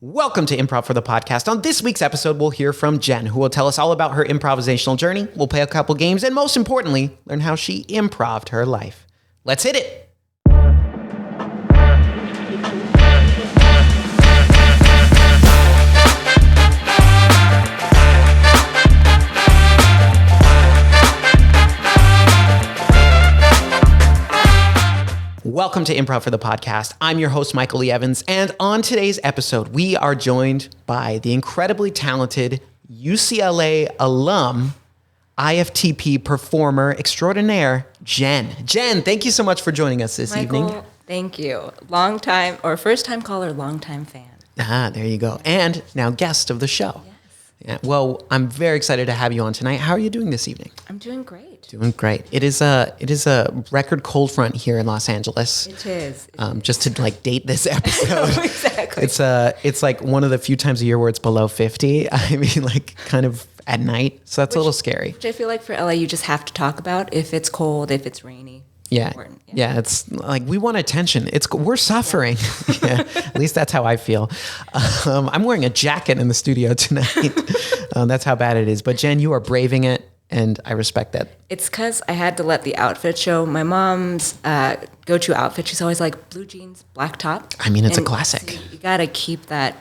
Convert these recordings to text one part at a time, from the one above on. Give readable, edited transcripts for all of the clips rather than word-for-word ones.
Welcome to Improv for the Podcast. On this week's episode, we'll hear from Jen, who will tell us all about her improvisational journey. We'll play a couple games, and most importantly, learn how she improv'd her life. Let's hit it. Welcome to Improv for the Podcast. I'm your host, Michael Lee Evans, and on today's episode, we are joined by the incredibly talented UCLA alum, IFTP performer extraordinaire, Jen. Jen, thank you so much for joining us this evening. Thank you. Long time, or first time caller, long time fan. There you go. And now guest of the show. Yes. Yeah, well, I'm very excited to have you on tonight. How are you doing this evening? I'm doing great. Doing great. It is a record cold front here in Los Angeles. It is. Just to like date this episode. Exactly. It's like one of the few times a year where it's below 50. I mean, like kind of at night. So that's a little scary. Which I feel like for LA, you just have to talk about if it's cold, if it's rainy. Yeah. Yeah. It's like, we want attention. We're suffering. Yeah. At least that's how I feel. I'm wearing a jacket in the studio tonight. That's how bad it is. But Jen, you are braving it. And I respect that. It's because I had to let the outfit show. My mom's go-to outfit, she's always like blue jeans, black top. I mean, it's a classic. So you got to keep that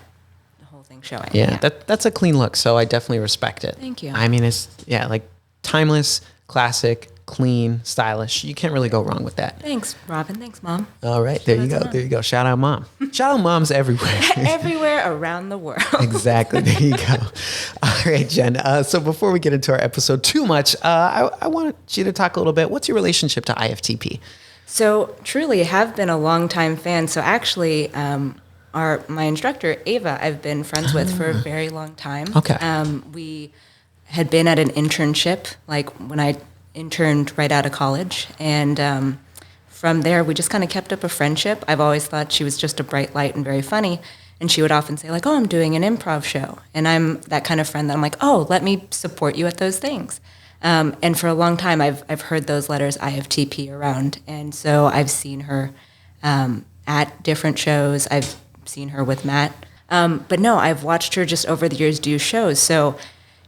whole thing showing. Yeah, that's a clean look, so I definitely respect it. Thank you. I mean, it's, like timeless, classic, clean, stylish. You can't really go wrong with that. Thanks, Robin. Thanks, Mom. All right, there you go. There you go. Shout out, Mom. Shout out moms everywhere. Everywhere around the world. Exactly. There you go. All right, Jen. So before we get into our episode too much, I want you to talk a little bit. What's your relationship to IFTP? So truly, I have been a longtime fan. So actually, my instructor, Ava, I've been friends with for a very long time. Okay. We had been at an internship, like when I interned right out of college. And from there, we just kind of kept up a friendship. I've always thought she was just a bright light and very funny. And she would often say, like, oh, I'm doing an improv show. And I'm that kind of friend that I'm like, oh, let me support you at those things. And for a long time, I've heard those letters IFTP around. And so I've seen her at different shows. I've seen her with Matt. But no, I've watched her just over the years do shows. So,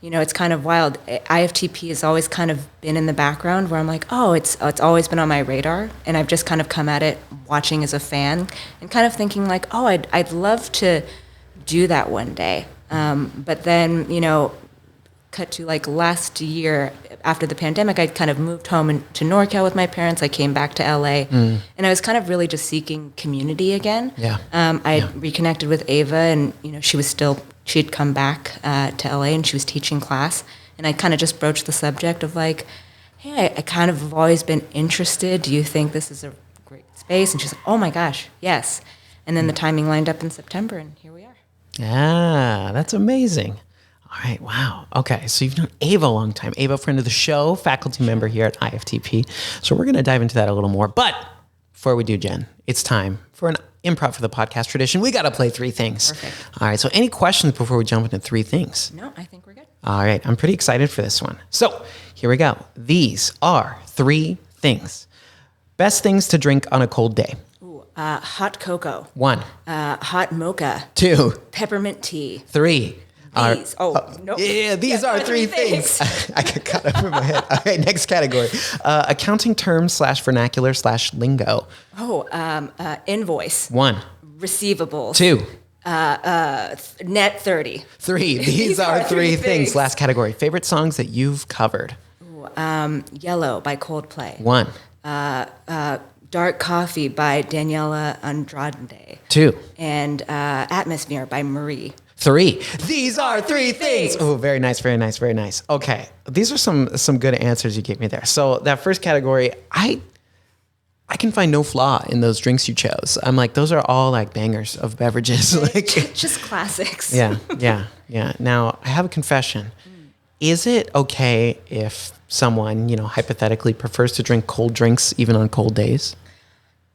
it's kind of wild. IFTP has always kind of been in the background where I'm like, oh, it's always been on my radar. And I've just kind of come at it watching as a fan and kind of thinking like, oh, I'd love to do that one day. But then, cut to like last year after the pandemic, I kind of moved home to NorCal with my parents. I came back to LA and I was kind of really just seeking community again. Yeah. I reconnected with Ava and, she'd come back to LA and she was teaching class. And I kind of just broached the subject of like, hey, I kind of have always been interested. Do you think this is a great space? And she's like, oh my gosh, yes. And then the timing lined up in September and here we are. Ah, that's amazing. All right, wow. Okay, so you've known Ava a long time. Ava, friend of the show, faculty member here at IFTP. So we're going to dive into that a little more. But before we do, Jen, it's time for an Improv for the Podcast tradition. We got to play three things. Perfect. All right, so any questions before we jump into three things? No, I think we're good. All right, I'm pretty excited for this one. So here we go. These are three things. Best things to drink on a cold day. Ooh, hot cocoa. 1. Hot mocha. 2. Peppermint tea. 3. These. Nope. Yeah, these are three things. I got caught up in my head. All right, next category. Accounting terms / lingo. Invoice. 1. Receivables. 2. Net 30. 3. These are three things. Last category. Favorite songs that you've covered. Ooh, Yellow by Coldplay. 1. Dark Coffee by Daniela Andrade. 2. And Atmosphere by Marie. 3. These are three things. Oh, very nice, very nice, very nice. Okay, these are some good answers you gave me there. So that first category, I can find no flaw in those drinks you chose. I'm like, those are all like bangers of beverages. Like just classics. Yeah. Now, I have a confession. Is it okay if someone, hypothetically prefers to drink cold drinks even on cold days?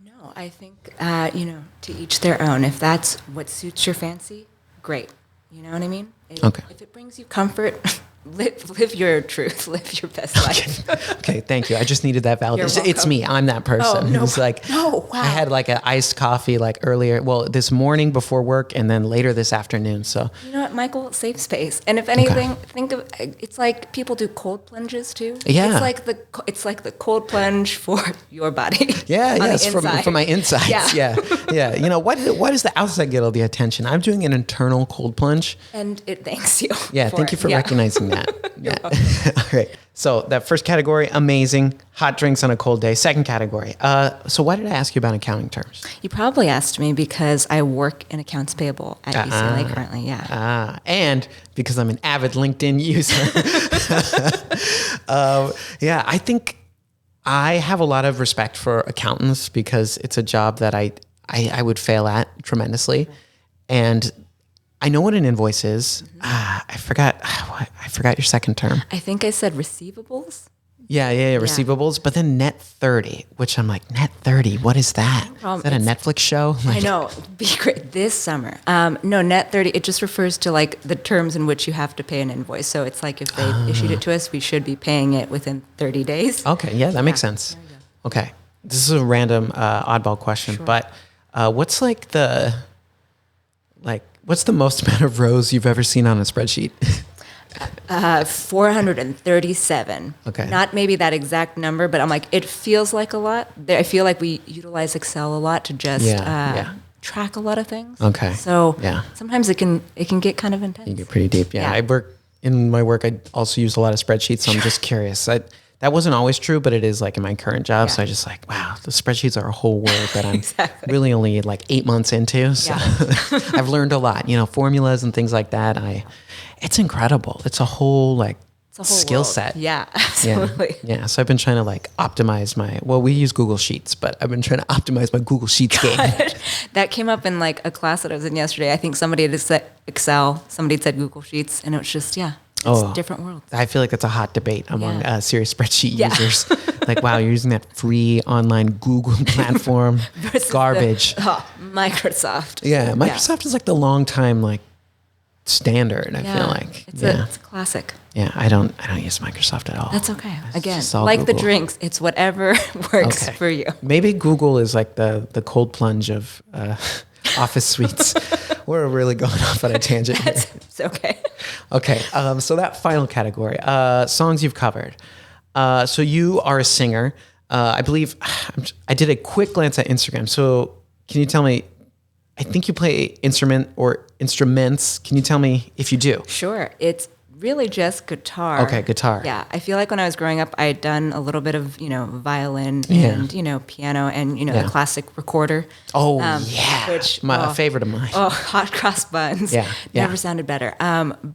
No, I think, to each their own. If that's what suits your fancy, great. You know what I mean? Okay. If it brings you comfort, live your truth, live your best life. Okay, thank you. I just needed that validation. It's me. I'm that person who's like, wow. I had like an iced coffee like earlier, well, this morning before work and then later this afternoon. So you know what, Michael, safe space. And if anything, think of it's like people do cold plunges too. Yeah. It's like the cold plunge for your body. Yeah, yes, from my insides. Yeah. Yeah. You know, why does the outside get all the attention? I'm doing an internal cold plunge. And it thanks you. Yeah, thank you for recognizing that. Yeah. All right. So that first category, amazing. Hot drinks on a cold day. Second category. So why did I ask you about accounting terms? You probably asked me because I work in accounts payable at UCLA currently. Yeah. And because I'm an avid LinkedIn user. Yeah, I think I have a lot of respect for accountants because it's a job that I would fail at tremendously. And I know what an invoice is. I forgot your second term. I think I said receivables. Yeah, receivables. But then net 30, which I'm like, net 30, what is that? Is that a Netflix show? I know, be great this summer. No, net 30, it just refers to like the terms in which you have to pay an invoice. So it's like if they issued it to us, we should be paying it within 30 days. Okay, yeah, that makes sense. Okay, this is a random oddball question, but what's what's the most amount of rows you've ever seen on a spreadsheet? 437. Okay. Not maybe that exact number, but I'm like, it feels like a lot. I feel like we utilize Excel a lot to just track a lot of things. Okay. So sometimes it can get kind of intense. You get pretty deep. Yeah. In my work, I also use a lot of spreadsheets, so I'm just curious. That wasn't always true, but it is like in my current job. So I just like, wow, the spreadsheets are a whole world that I'm really only like 8 months into. So I've learned a lot, formulas and things like that. It's incredible. It's a whole skill set. Yeah, absolutely. Yeah. So I've been trying to like optimize we use Google Sheets, but I've been trying to optimize my Google Sheets game. That came up in like a class that I was in yesterday. I think somebody had said Excel, somebody had said Google Sheets, and it was just, it's different worlds. I feel like that's a hot debate among serious spreadsheet users. Like, wow, you're using that free online Google platform. Garbage. Microsoft. Yeah, Microsoft is like the long time standard, I feel like. It's a classic. Yeah, I don't use Microsoft at all. That's okay. Again, like Google. The drinks, it's whatever works for you. Maybe Google is like the cold plunge of office suites. We're really going off on a tangent here. It's okay. Okay, so that final category, songs you've covered. So you are a singer. I believe, I did a quick glance at Instagram. So can you tell me, I think you play instruments. Can you tell me if you do? Sure. It's really just guitar. Okay, guitar. Yeah. I feel like when I was growing up, I had done a little bit of, violin and, piano and, the classic recorder. Oh, which a favorite of mine. Oh, hot cross buns. Yeah. Never sounded better.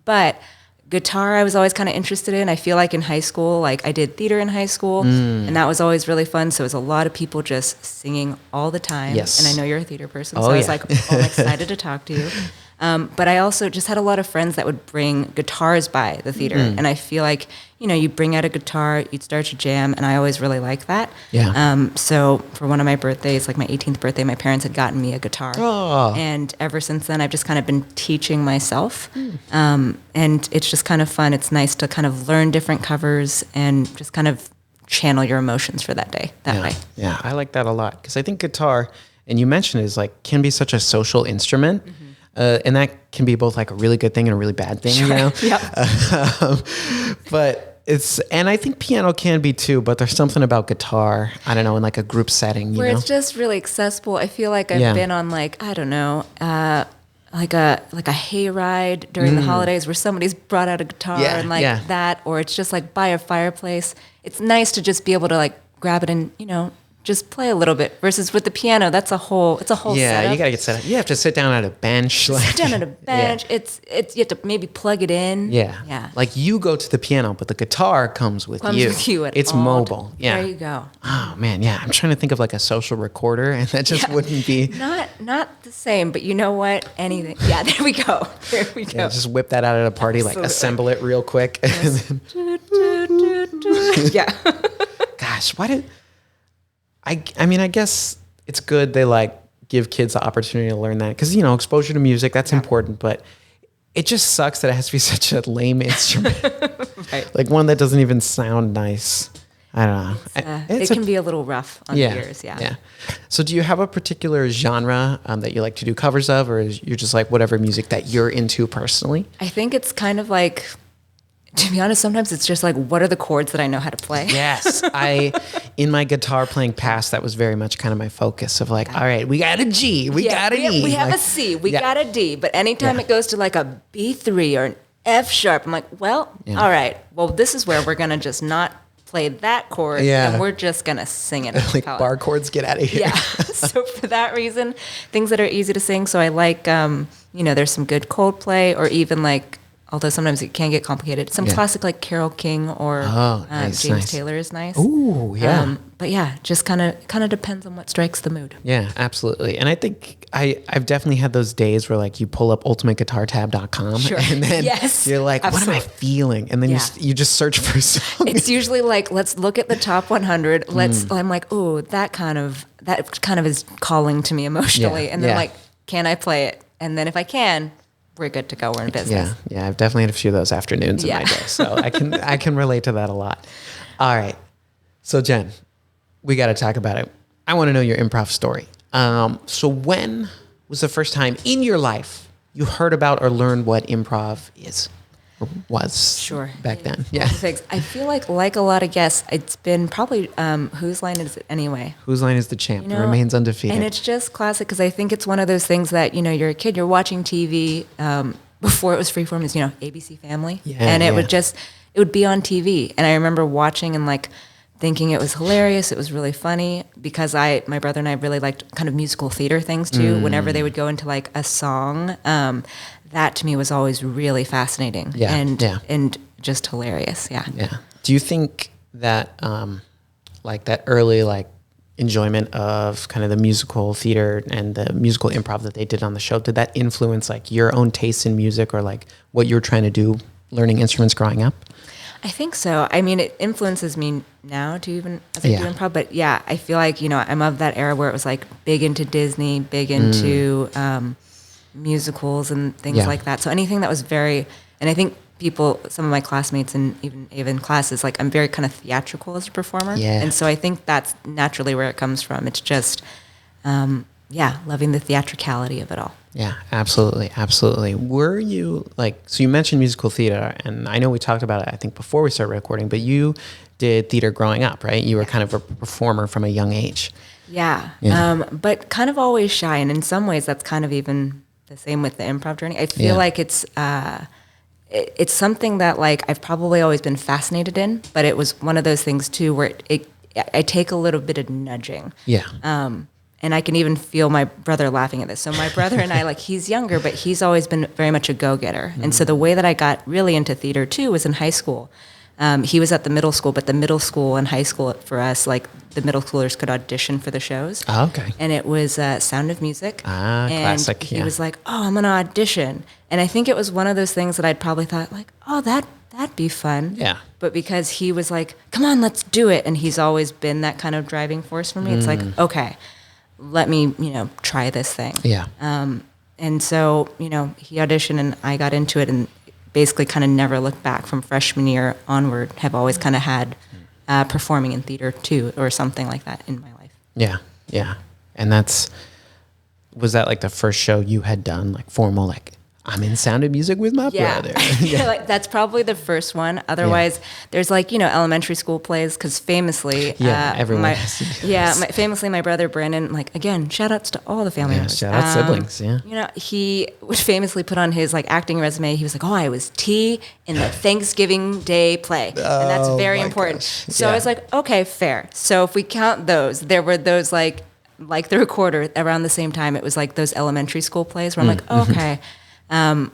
But guitar, I was always kind of interested in. I feel like in high school, I did theater in high school, and that was always really fun. So it was a lot of people just singing all the time. Yes. And I know you're a theater person, so I was like, I'm excited to talk to you. But I also just had a lot of friends that would bring guitars by the theater. And I feel like, you bring out a guitar, you'd start to jam, and I always really liked that. Yeah. So for one of my birthdays, like my 18th birthday, my parents had gotten me a guitar. Oh. And ever since then, I've just kind of been teaching myself. And it's just kind of fun. It's nice to kind of learn different covers and just kind of channel your emotions for that day, way. Yeah, I like that a lot because I think guitar, and you mentioned, is can be such a social instrument. And that can be both like a really good thing and a really bad thing, but and I think piano can be too, but there's something about guitar, I don't know, in like a group setting, where it's just really accessible. I feel like I've been on like a hayride during the holidays where somebody's brought out a guitar and that, or it's just like by a fireplace. It's nice to just be able to like grab it and, just play a little bit versus with the piano. It's a whole setup. You gotta get set up. You have to sit down at a bench. Sit down at a bench. It's you have to maybe plug it in. Yeah. Like you go to the piano, but the guitar comes with you. It's mobile. Yeah. There you go. Oh man, yeah. I'm trying to think of like a social recorder, and that just wouldn't be not the same. But you know what? Anything. Yeah. There we go. Yeah, just whip that out at a party, Absolutely. like assemble it real quick. Yes. Yeah. Gosh, why did I mean, I guess it's good they give kids the opportunity to learn that because, exposure to music, that's important. But it just sucks that it has to be such a lame instrument. Right. Like one that doesn't even sound nice. I don't know. It can be a little rough on the ears. Yeah. So do you have a particular genre that you like to do covers of, or you're just like whatever music that you're into personally? I think it's kind of like, to be honest, sometimes it's just like, what are the chords that I know how to play? Yes. In my guitar playing past, that was very much kind of my focus of like, all right, we got a G, we got an E. We have a C, we got a D, but anytime it goes to like a B3 or an F sharp, I'm like, well, all right, well, this is where we're going to just not play that chord and we're just going to sing it. Like bar chords, get out of here. Yeah. So for that reason, things that are easy to sing. So I like, there's some good Coldplay, or even like, although sometimes it can get complicated, some classic like Carole King or James Taylor is nice. Ooh, yeah. But yeah, just kind of depends on what strikes the mood. Yeah, absolutely. And I think I've definitely had those days where like you pull up ultimateguitartab.com and then you're like, what am I feeling? And then you just search for a song. It's usually like, let's look at the top 100. I'm like, oh, that kind of is calling to me emotionally. And then like, can I play it? And then if I can, we're good to go. We're in business. Yeah. I've definitely had a few of those afternoons in my day. So I can relate to that a lot. All right. So Jen, we got to talk about it. I want to know your improv story. So when was the first time in your life you heard about or learned what improv is or was back then? Yeah. I feel like a lot of guests, it's been probably, Whose Line Is It Anyway? Whose Line Is the Champ? Remains undefeated. And it's just classic because I think it's one of those things that, you're a kid, you're watching TV, before it was freeform, is, ABC Family. Yeah, and it would be on TV. And I remember watching and like thinking it was hilarious. It was really funny because my brother and I really liked kind of musical theater things too. Whenever they would go into like a song, that to me was always really fascinating and just hilarious. Yeah. Yeah. Do you think that like that early like enjoyment of kind of the musical theater and the musical improv that they did on the show, did that influence like your own taste in music or like what you're trying to do learning instruments growing up? I think so. I mean, it influences me now to even as I do improv. But yeah, I feel like, I'm of that era where it was like big into Disney, big into musicals and things like that. So anything that was and I think some of my classmates and even classes, like I'm very kind of theatrical as a performer. Yeah. And so I think that's naturally where it comes from. It's just, loving the theatricality of it all. Yeah, absolutely. Absolutely. Were you so you mentioned musical theater, and I know we talked about it, I think, before we started recording, but you did theater growing up, right? You were kind of a performer from a young age. Yeah. But kind of always shy. And in some ways, that's kind of even the same with the improv journey. I feel like it's something that like I've probably always been fascinated in, but it was one of those things too where I take a little bit of nudging. Yeah. And I can even feel my brother laughing at this. So my brother and I, he's younger, but he's always been very much a go-getter. And so the way that I got really into theater too was in high school. He was at the middle school, but the middle school and high school for us, the middle schoolers could audition for the shows. Oh, okay. And it was Sound of Music. And classic. He was like, oh, I'm going to audition. And I think it was one of those things that I'd probably thought oh, that'd be fun. Yeah. But because he was like, come on, let's do it. And he's always been that kind of driving force for me. It's like, okay, let me, try this thing. Yeah. And so, he auditioned and I got into it and basically kind of never looked back from freshman year onward, have always kind of had performing in theater too, or something like that in my life. Yeah. Yeah. And was that the first show you had done, formal, I'm in Sound of Music with my brother. Yeah, that's probably the first one. Otherwise, there's elementary school plays because famously, everyone famously my brother Brandon, again, shout outs to all the family members. Shout out siblings. Yeah. He would famously put on his acting resume. He was like, "Oh, I was T in the Thanksgiving Day play," and that's very important. Gosh. So I was like, "Okay, fair." So if we count those, there were those like the Recorder around the same time. It was those elementary school plays where I'm like, oh, okay.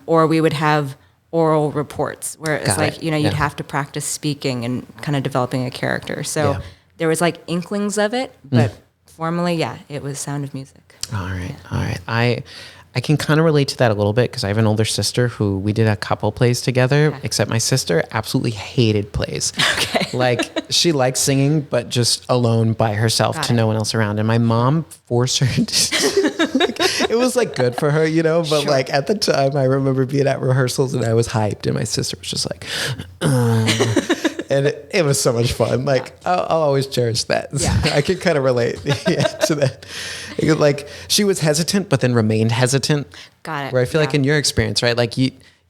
Or we would have oral reports where it's you'd have to practice speaking and kind of developing a character. So there was inklings of it, but formally, it was Sound of Music. All right. I can kind of relate to that a little bit because I have an older sister who we did a couple plays together, except my sister absolutely hated plays. Okay. She liked singing, but just alone by herself to no one else around. And my mom forced her to it was like good for her, but Sure. like at the time I remember being at rehearsals and I was hyped and my sister was just like, and it was so much fun. Like I'll always cherish that. Yeah. I can kind of relate to that. Like she was hesitant, but then remained hesitant. Got it. Where I feel like in your experience, right? Like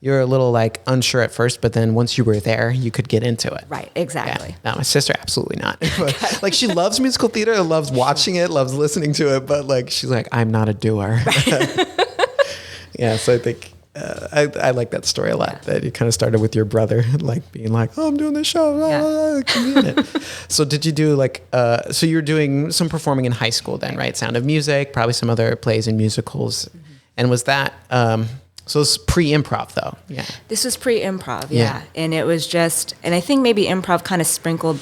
you're a little like unsure at first, but then once you were there, you could get into it. Right, exactly. Yeah. No, my sister, absolutely not. But, like she loves musical theater and loves watching it, loves listening to it, but like she's like, I'm not a doer. Yeah, so I think I like that story a lot. That you kind of started with your brother, like being like, "Oh, I'm doing this show." Can be in it. So did you do like? So you were doing some performing in high school then, right? Sound of Music, probably some other plays and musicals, and was that? So it's pre-improv though. Yeah. This was pre-improv, yeah. And it was just, and I think maybe improv kind of sprinkled,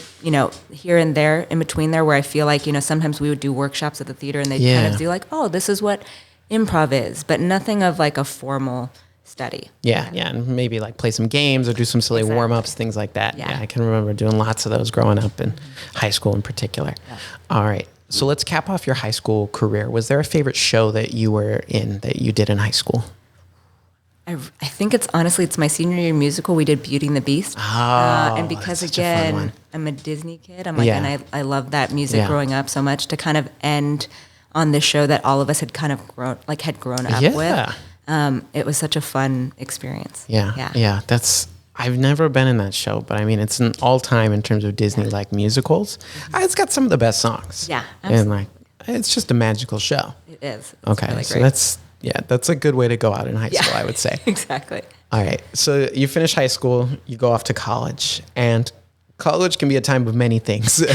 here and there in between there, where I feel like, sometimes we would do workshops at the theater and they kind of do like, oh, this is what improv is, but nothing of like a formal study. Yeah, and maybe like play some games or do some silly warm-ups, things like that. Yeah, I can remember doing lots of those growing up in high school in particular. Yeah. All right, so let's cap off your high school career. Was there a favorite show that you were in that you did in high school? I think it's my senior year musical. We did Beauty and the Beast. And because again, I'm a Disney kid, I'm like, and I love that music growing up so much, to kind of end on this show that all of us had kind of grown up with. It was such a fun experience. Yeah. I've never been in that show, but I mean, it's an all time in terms of Disney like musicals. It's got some of the best songs. Yeah, absolutely. And like, it's just a magical show. It is. It's okay, really so that's a good way to go out in high school, I would say. Exactly. All right, so you finish high school, you go off to college, and college can be a time of many things.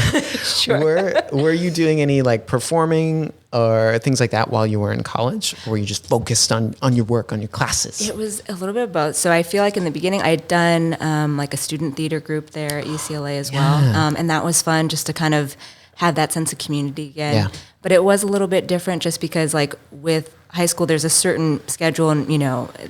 Sure. Were you doing any like performing or things like that while you were in college? Or were you just focused on your work, on your classes? It was a little bit of both. So I feel like in the beginning I had done like a student theater group there at UCLA as well. And that was fun just to kind of have that sense of community again. Yeah. But it was a little bit different just because like with high school there's a certain schedule and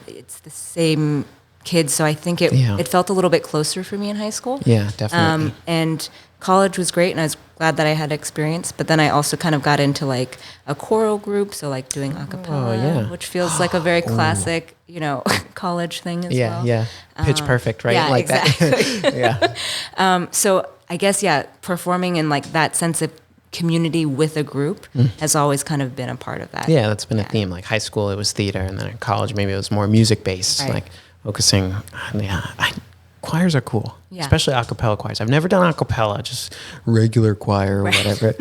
it's the same kids. So I think it felt a little bit closer for me in high school. Yeah, definitely. And college was great and I was glad that I had experience. But then I also kind of got into like a choral group. So like doing a cappella, which feels like a very classic, college thing as well. Yeah. Pitch Perfect, right? Yeah, like exactly. that. So I guess, performing in like that sense of community with a group has always kind of been a part of that. Yeah, that's been a theme. Like high school, it was theater, and then in college, maybe it was more music based, like focusing on, choirs are cool, especially a cappella choirs. I've never done a cappella, just regular choir or whatever.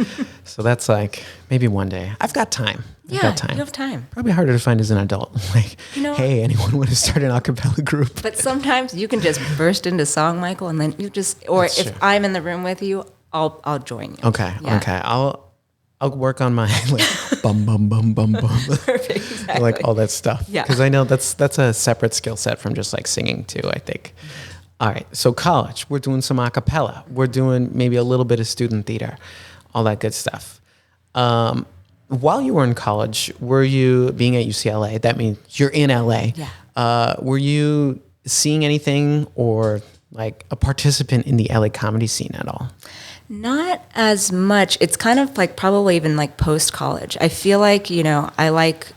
So that's like, maybe one day. I've got time. You have time. Probably harder to find as an adult. Like, hey, anyone want to start an a cappella group? But sometimes you can just burst into song, Michael, and then you just, or that's if true. I'm in the room with you, I'll join you. Okay. I'll work on my like bum bum bum bum bum. Perfect, exactly. Like all that stuff. Yeah. Because I know that's a separate skill set from just like singing too, I think. All right. So college, we're doing some a cappella. We're doing maybe a little bit of student theater, all that good stuff. While you were in college, were you being at UCLA? That means you're in LA. Yeah. Were you seeing anything or like a participant in the LA comedy scene at all? Not as much. It's kind of like probably even like post-college. I feel like, I like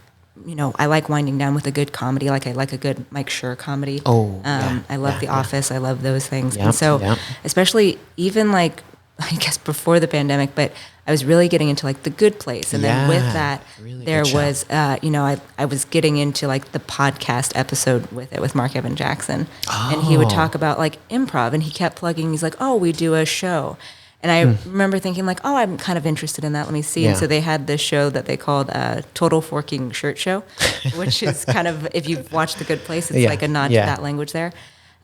winding down with a good comedy. Like I like a good Mike Schur comedy. I love The Office. I love those things. And so especially even like, I guess before the pandemic, but I was really getting into like The Good Place. And then with that, really there was, I was getting into like the podcast episode with Mark Evan Jackson. And he would talk about like improv and he kept plugging, he's like, we do a show. And I remember thinking like, I'm kind of interested in that. Let me see. Yeah. And so they had this show that they called Total Forking Shirt Show, which is kind of, if you've watched The Good Place, it's like a nod to that language there.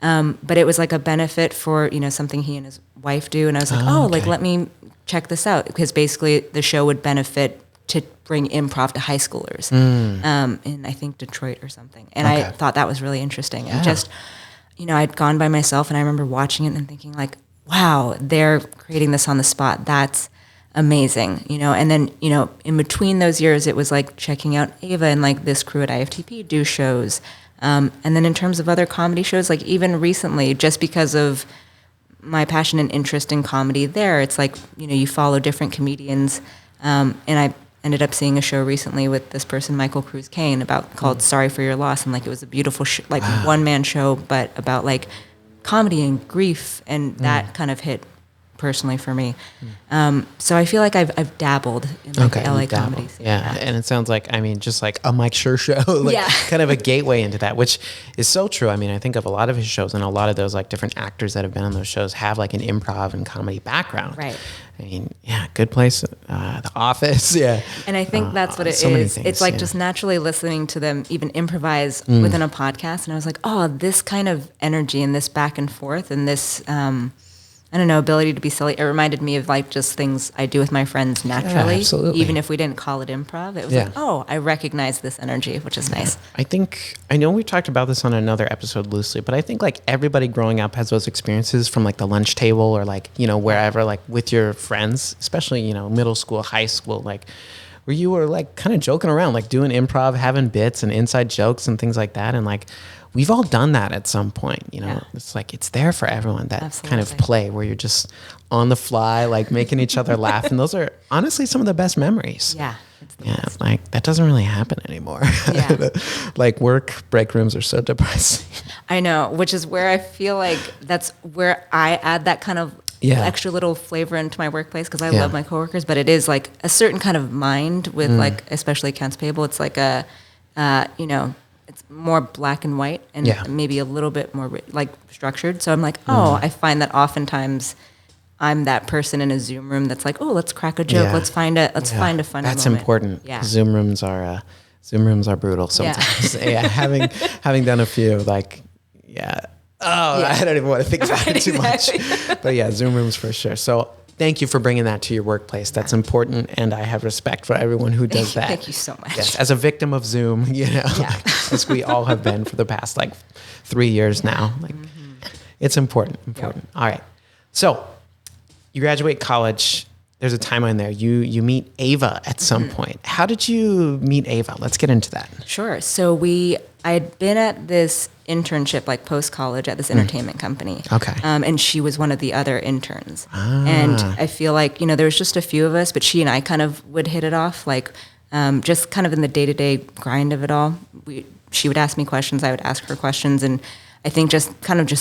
But it was like a benefit for, something he and his wife do. And I was like, like, let me check this out. Because basically the show would benefit to bring improv to high schoolers in, I think, Detroit or something. And I thought that was really interesting. And just, I'd gone by myself and I remember watching it and thinking like, wow, they're creating this on the spot. That's amazing, And then, in between those years, it was like checking out Ava and like this crew at IFTP do shows. And then in terms of other comedy shows, like even recently, just because of my passion and interest in comedy there, it's like, you follow different comedians. And ended up seeing a show recently with this person, Michael Cruz Kane, called Sorry for Your Loss. And like, it was a beautiful, one-man show, but about like comedy and grief. And that kind of hit personally for me. So I feel like I've dabbled in like the LA comedy scene. Yeah. And it sounds like, just like a Mike Schur show, like kind of a gateway into that, which is so true. I think of a lot of his shows, and a lot of those like different actors that have been on those shows have like an improv and comedy background. Right. Good Place, The Office. Yeah. And I think that's what it so many is. things, It's like just naturally listening to them even improvise within a podcast. And I was like, oh, this kind of energy and this back and forth and this, ability to be silly. It reminded me of like just things I do with my friends naturally. Absolutely. Even if we didn't call it improv, it was like, oh, I recognize this energy, which is nice. I know we've talked about this on another episode loosely, but I think like everybody growing up has those experiences from like the lunch table or like, wherever, like with your friends, especially, middle school, high school, like where you were like kind of joking around, like doing improv, having bits and inside jokes and things like that. And like, we've all done that at some point, It's like, it's there for everyone, that Absolutely. kind of play where you're just on the fly, like making each other laugh. And those are honestly some of the best memories. Yeah. It's like that doesn't really happen anymore. Yeah. Like work break rooms are so depressing. I know, which is where I feel like that's where I add that kind of extra little flavor into my workplace, because I love my coworkers, but it is like a certain kind of mind with like, especially accounts payable. It's like a, it's more black and white and maybe a little bit more like structured. So I'm like, I find that oftentimes I'm that person in a Zoom room that's like, oh, let's crack a joke. Yeah. Let's find a funny That's moment. important. Yeah. Zoom rooms are brutal sometimes. Having done a few, like, I don't even want to think about it too much. But Zoom rooms for sure. So thank you for bringing that to your workplace. That's important, and I have respect for everyone who does that. Thank you so much. Yes, as a victim of Zoom, as we all have been for the past like 3 years now. Like, it's important. Yep. All right. So you graduate college. There's a timeline there. You meet Ava at some point. How did you meet Ava? Let's get into that. Sure. So I had been at this internship, like post-college, at this entertainment company. Okay. And she was one of the other interns. And I feel like, there was just a few of us, but she and I kind of would hit it off, like just kind of in the day-to-day grind of it all. She would ask me questions, I would ask her questions. And I think just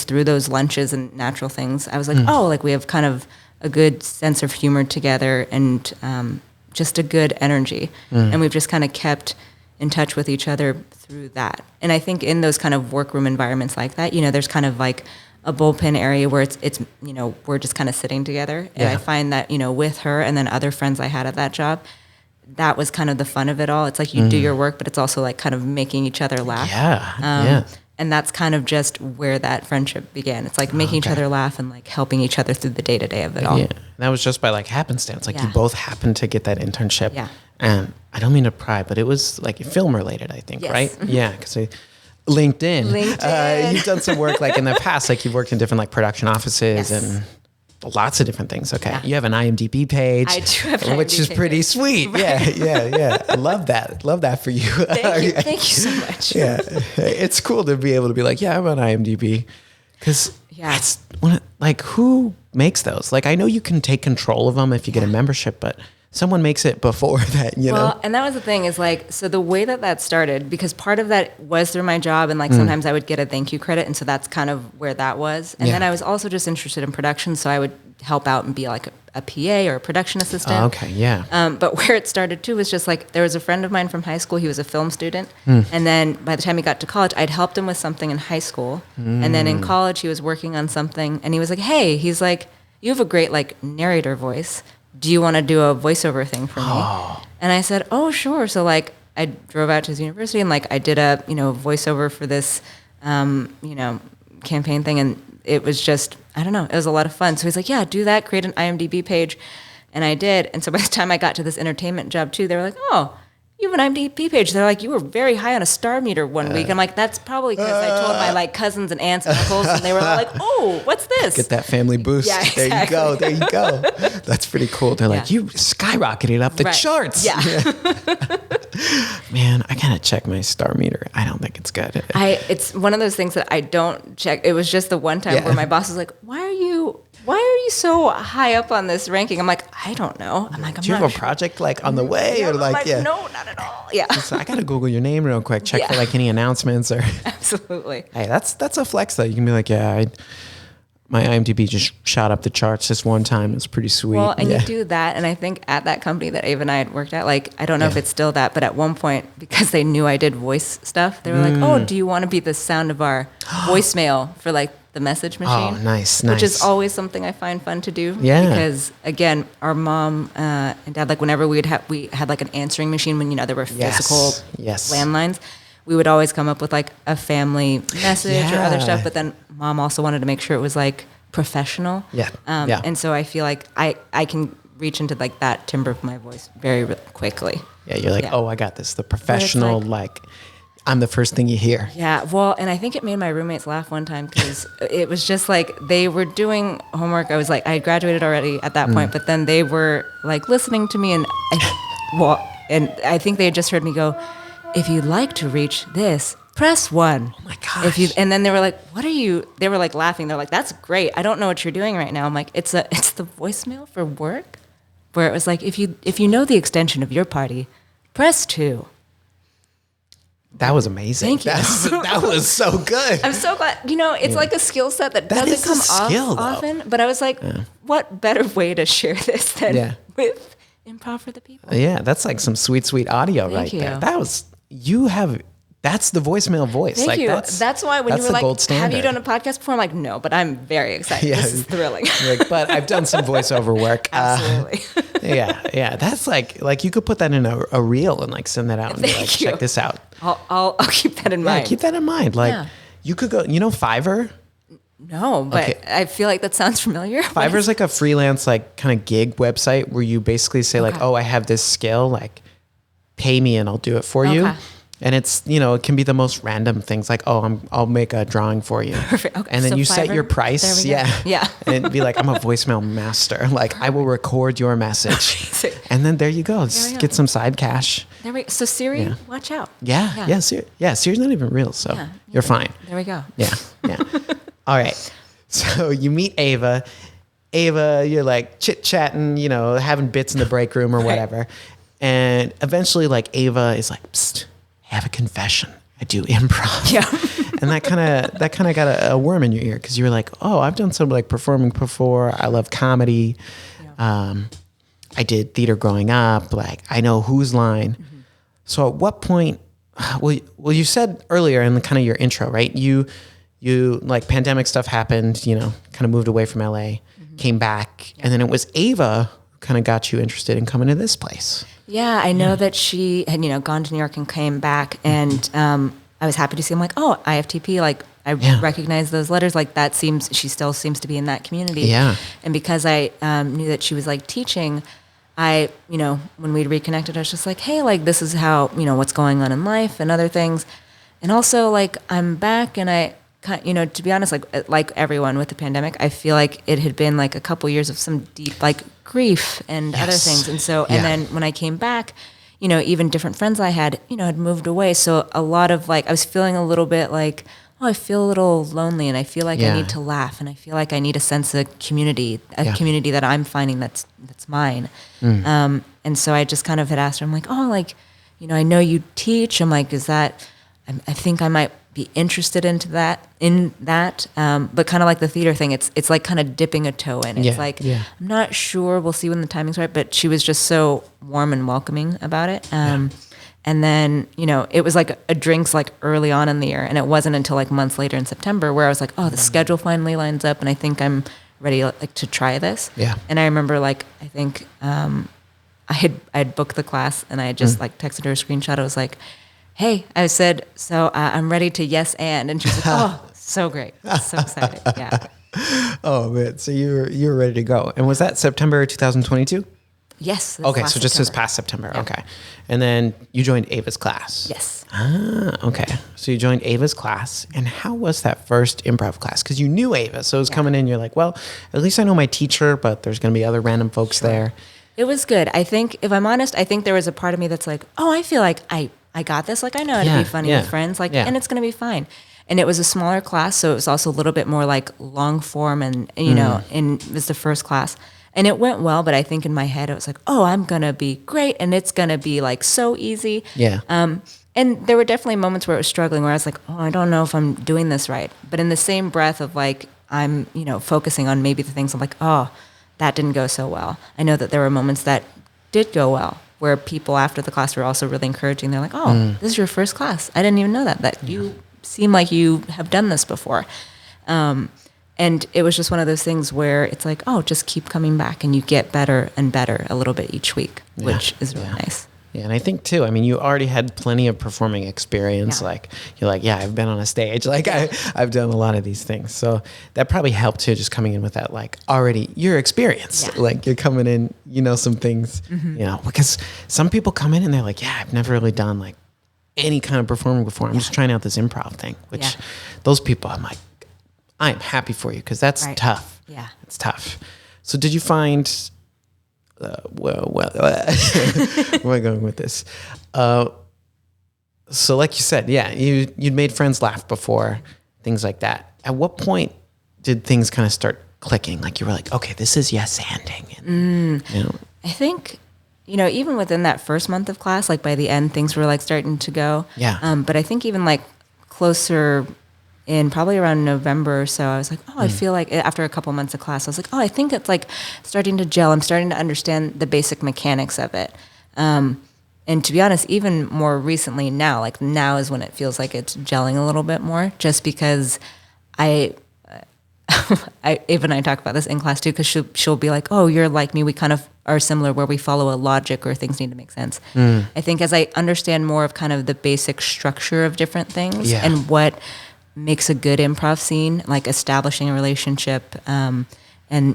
through those lunches and natural things, I was like, like we have kind of a good sense of humor together and just a good energy. And we've just kind of kept in touch with each other through that. And I think in those kind of workroom environments like that, there's kind of like a bullpen area where it's we're just kind of sitting together. And I find that, with her and then other friends I had at that job, that was kind of the fun of it all. It's like you do your work, but it's also like kind of making each other laugh. And that's kind of just where that friendship began. It's like making each other laugh and like helping each other through the day-to-day of it all. Yeah. And that was just by like happenstance. Like you both happened to get that internship. Yeah. And I don't mean to pry, but it was like film related, I think, Yes. right? Yeah. Because LinkedIn. You've done some work like in the past, like you've worked in different like production offices and lots of different things. Okay. Yeah. You have an IMDb page. I do have an which IMDb is pretty page. Sweet. Right. Yeah. I love that. Love that for you. Thank you so much. Yeah. It's cool to be able to be like, I'm on IMDb. Because it's like, who makes those? Like, I know you can take control of them if you get a membership, but someone makes it before that, you know? Well, and that was the thing is like, so the way that started, because part of that was through my job and like sometimes I would get a thank you credit. And so that's kind of where that was. And then I was also just interested in production. So I would help out and be like a PA or a production assistant. Oh, okay, yeah. But where it started too was just like, there was a friend of mine from high school. He was a film student. And then by the time he got to college, I'd helped him with something in high school. And then in college, he was working on something and he was like, hey, he's like, you have a great like narrator voice. Do you want to do a voiceover thing for me? And I said, oh, sure. So like I drove out to his university and like I did a, voiceover for this, campaign thing. And it was just, I don't know, it was a lot of fun. So he's like, yeah, do that, create an IMDb page. And I did. And so by the time I got to this entertainment job too, they were like, oh, you have an IMDb page. They're like, you were very high on a star meter one week. I'm like, that's probably because I told my like cousins and aunts and uncles, and they were like, oh, what's this? Get that family boost. Yeah, exactly. There you go. That's pretty cool. They're like, you skyrocketed up the charts. Yeah. Man, I gotta check my star meter. I don't think it's good. It's one of those things that I don't check. It was just the one time where my boss was like, why are you why are you so high up on this ranking? I'm like, I don't know. I'm like, I'm Do you not have a sure. project like on the way Yeah, or I'm like, no, not at all. Yeah, So I got to Google your name real quick, check for Yeah. like any announcements or. absolutely. Hey, that's a flex though. You can be like, my IMDb just shot up the charts this one time. It's pretty sweet. Well, and yeah. you do that, and I think at that company that Ava and I had worked at, like, I don't know if Yeah. it's still that, but at one point, because they knew I did voice stuff, they were like, "Oh, do you want to be the sound of our voicemail for like the message machine?" Oh, nice, Which is nice. always something I find fun to do. Yeah. Because again, our mom and dad, like, whenever we had like an answering machine when there were physical Yes. landlines. We would always come up with like a family message or other Yeah. stuff, but then mom also wanted to make sure it was like professional. Yeah. And so I feel like I can reach into like that timbre of my voice very quickly. Yeah, you're like, Yeah. oh, I got this. The professional, like, I'm the first thing you hear. Yeah, well, and I think it made my roommates laugh one time because it was just like they were doing homework. I was like, I had graduated already at that point, but then they were like listening to me, and I think they had just heard me go, "If you'd like to reach this, press 1." Oh my gosh. And then they were like, "What are you?" They were like laughing. They're like, "That's great. I don't know what you're doing right now." I'm like, "It's the voicemail for work," where it was like, if you know the extension of your party, press 2. That was amazing. Thank you. That was so good. I'm so glad. It's like a skill set that That doesn't is a come skill, off though. often. But I was like, what better way to share this than Yeah. with Improv for the People? Yeah, that's like some sweet audio right you. there. That's the voicemail voice. Thank like, you. That's why when you that's were the like, gold "Have standard. you done a podcast before?" I'm like, "No," but I'm very excited. Yeah. This is thrilling. You're like, but I've done some voiceover work. Absolutely. Yeah. That's like you could put that in a reel and like send that out and be like, Thank you. check this out. I'll keep that in Yeah, mind. keep that in mind. Like Yeah. you could go, Fiverr? No, but Okay. I feel like that sounds familiar. Fiverr's like a freelance, like kind of gig website where you basically say like, Okay. oh, I have this skill, like pay me and I'll do it for you. Okay. And it's, it can be the most random things like, oh, I'll make a drawing for you. Perfect. Okay. And then So you set Fiverr, your price. there we go. Yeah. Yeah. And it'd be like, I'm a voicemail master. Like I will record your message. Amazing. And then there you go. Just go. get some side cash. So Siri, Yeah. watch out. Yeah. Siri's not even real. So Yeah. you're fine. There we go. Yeah. All right. So you meet Ava. Ava, you're like chit chatting, having bits in the break room or Right. whatever. And eventually, like Ava is like, "Psst, I have a confession. I do improv." Yeah. And that kind of got a worm in your ear because you were like, "Oh, I've done some like performing before. I love comedy. I did theater growing up. Like I know Whose Line." Mm-hmm. So at what point? Well, you said earlier in the kind of your intro, right? You like pandemic stuff happened. Kind of moved away from LA, came back, and then it was Ava who kind of got you interested in coming to this place. Yeah, I know that she had, gone to New York and came back, and I was happy to see. I'm like, oh, IFTP, like I recognize those letters. Like she still seems to be in that community. Yeah. And because I knew that she was like teaching, when we'd reconnected, I was just like, hey, like this is how, what's going on in life and other things. And also like I'm back and I, to be honest, like everyone with the pandemic, I feel like it had been like a couple years of some deep like grief and other Yes. things. And so, Yeah. and then when I came back, even different friends I had, had moved away. So a lot of like, I was feeling a little bit like, oh, I feel a little lonely and I feel like Yeah. I need to laugh and I feel like I need a sense of community, Yeah. community that I'm finding that's mine. And so I just kind of had asked her, I'm like, oh, like, I know you teach. I'm like, is that, I think I might be interested in that. But kind of like the theater thing, it's like kind of dipping a toe in. It's Yeah, like, yeah. I'm not sure. We'll see when the timing's right. But she was just so warm and welcoming about it. And then, it was like a drinks like early on in the year. And it wasn't until like months later in September where I was like, oh, the schedule finally lines up and I think I'm ready like to try this. Yeah. And I remember like, I think I had booked the class and I had just like texted her a screenshot. I was like, hey, I said, so I'm ready to yes and she's like, oh, so great. So excited. Yeah. Oh man, so you were ready to go. And was that September 2022? Yes. this Okay, last so just this September. past September. Yeah. Okay. And then you joined Ava's class. Yes. Okay. So you joined Ava's class. And how was that first improv class? Because you knew Ava. So it was coming in, you're like, well, at least I know my teacher, but there's going to be other random folks there. It was good. I think, if I'm honest, I think there was a part of me that's like, oh, I feel like I got this. Like, I know how to Yeah, be funny yeah, with friends. Like, yeah. and it's going to be fine. And it was a smaller class, so it was also a little bit more like long form, and you know, and it was the first class. And it went well, but I think in my head it was like, oh, I'm gonna be great, and it's gonna be like so easy. Yeah. And there were definitely moments where it was struggling, where I was like, oh, I don't know if I'm doing this right. But in the same breath of like, I'm, you know, focusing on maybe the things I'm like, oh, that didn't go so well. I know that there were moments that did go well, where people after the class were also really encouraging. They're like, oh, this is your first class. I didn't even know that you seem like you have done this before. And it was just one of those things where it's like, oh, just keep coming back, and you get better and better a little bit each week, which is really nice. Yeah, and I think too, I mean, you already had plenty of performing experience. Yeah. Like, you're like, yeah, I've been on a stage. Like, I've done a lot of these things. So that probably helped too, just coming in with that, like, already your experience. Yeah. Like, you're coming in, you know, some things, you know, because some people come in and they're like, yeah, I've never really done like any kind of performing before. I'm just trying out this improv thing, which those people, I'm like, I'm happy for you, because that's tough. Yeah. It's tough. So did you find... where am I going with this? So like you said, yeah, you'd made friends laugh before, things like that. At what point did things kind of start clicking? Like you were like, okay, this is yes-anding. And, you know. I think, you know, even within that first month of class, like by the end, things were like starting to go. Yeah. But I think even like closer in probably around November or so, I was like, oh, I feel like after a couple months of class, I was like, oh, I think it's like starting to gel. I'm starting to understand the basic mechanics of it. And to be honest, even more recently now, like now is when it feels like it's gelling a little bit more, just because Ava and I talk about this in class too, because she'll be like, oh, you're like me. We kind of are similar, where we follow a logic or things need to make sense. I think as I understand more of kind of the basic structure of different things and what makes a good improv scene, like establishing a relationship and,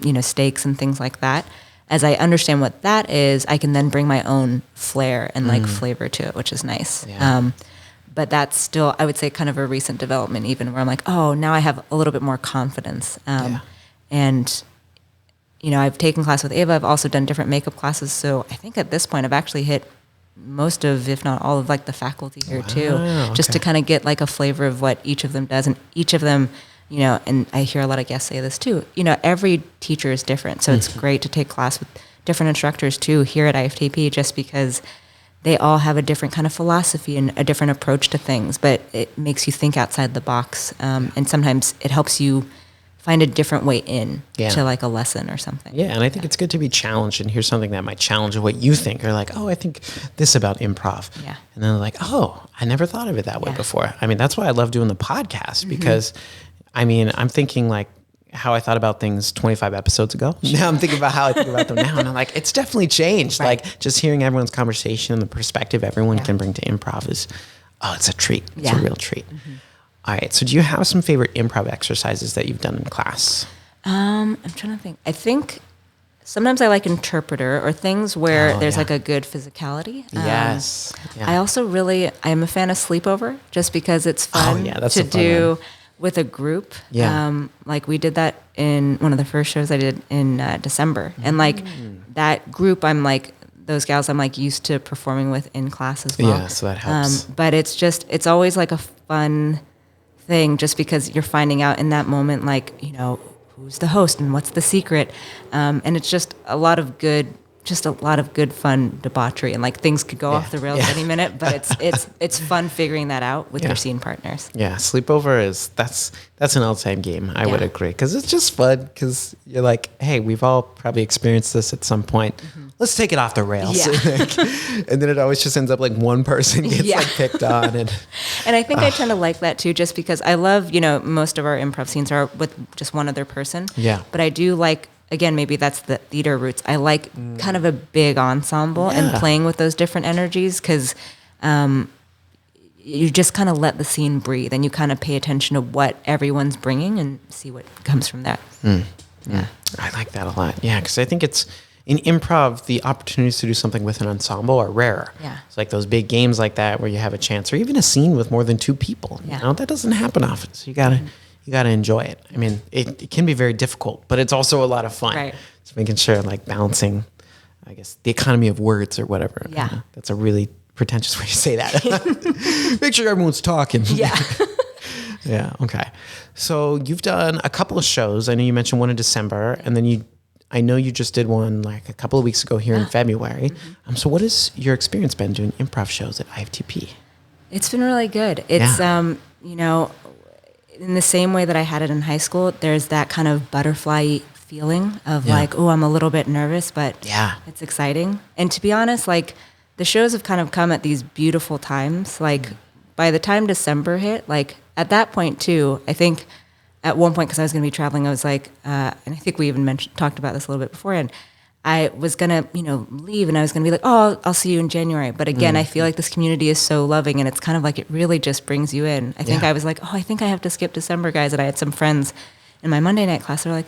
you know, stakes and things like that. As I understand what that is, I can then bring my own flair and like flavor to it, which is nice. Yeah. But that's still, I would say, kind of a recent development, even where I'm like, oh, now I have a little bit more confidence. And, you know, I've taken class with Ava. I've also done different makeup classes. So I think at this point I've actually hit most of, if not all of, like the faculty here too, just to kind of get like a flavor of what each of them does. And each of them, you know, and I hear a lot of guests say this too, you know, every teacher is different. So it's great to take class with different instructors too here at IFTP, just because they all have a different kind of philosophy and a different approach to things, but it makes you think outside the box. And sometimes it helps you find a different way in to like a lesson or something. Yeah, and I think it's good to be challenged and hear something that might challenge what you think. Or like, oh, I think this about improv. Yeah. And then like, oh, I never thought of it that way before. I mean, that's why I love doing the podcast, because, I mean, I'm thinking like how I thought about things 25 episodes ago. Now I'm thinking about how I think about them now. And I'm like, it's definitely changed. Right. Like just hearing everyone's conversation and the perspective everyone can bring to improv is, oh, it's a treat. It's a real treat. All right. So do you have some favorite improv exercises that you've done in class? I'm trying to think. I think sometimes I like interpreter or things where there's like a good physicality. Yes. I also I'm a fan of sleepover, just because it's fun to do with a group. Like we did that in one of the first shows I did in December. And like that group, I'm like, those gals I'm like used to performing with in class as well. Yeah, so that helps. But it's always like a fun thing, just because you're finding out in that moment, like, you know, who's the host and what's the secret. And it's just a lot of good fun debauchery, and like things could go off the rails any minute, but it's fun figuring that out with your scene partners. Yeah, sleepover that's an all-time game. I would agree, because it's just fun, because you're like, hey, we've all probably experienced this at some point. Let's take it off the rails. And then it always just ends up like one person gets like picked on. And I think I tend to like that too, just because I love, you know, most of our improv scenes are with just one other person. Yeah. But I do like, again, maybe that's the theater roots. I like kind of a big ensemble and playing with those different energies, because you just kind of let the scene breathe, and you kind of pay attention to what everyone's bringing and see what comes from that. Yeah, I like that a lot. Yeah, because I think it's in improv, the opportunities to do something with an ensemble are rare. Yeah. It's like those big games like that where you have a chance, or even a scene with more than two people. You know, that doesn't happen often. So you gotta enjoy it. I mean, it can be very difficult, but it's also a lot of fun. Right. Just making sure, like balancing, I guess, the economy of words or whatever. Yeah. That's a really pretentious way to say that. Make sure everyone's talking. Yeah. Yeah. Okay. So you've done a couple of shows. I know you mentioned one in December, and then I know you just did one like a couple of weeks ago here in February. So what has your experience been doing improv shows at IFTP? It's been really good. It's, you know, in the same way that I had it in high school, there's that kind of butterfly feeling of like, oh, I'm a little bit nervous, but it's exciting. And to be honest, like the shows have kind of come at these beautiful times. Like by the time December hit, like at that point too, I think at one point, because I was going to be traveling, I was like, and I think we even talked about this a little bit beforehand, I was going to, you know, leave and I was going to be like, oh, I'll see you in January. But again, I feel like this community is so loving and it's kind of like it really just brings you in. I think I was like, oh, I think I have to skip December, guys. And I had some friends in my Monday night class. They're like,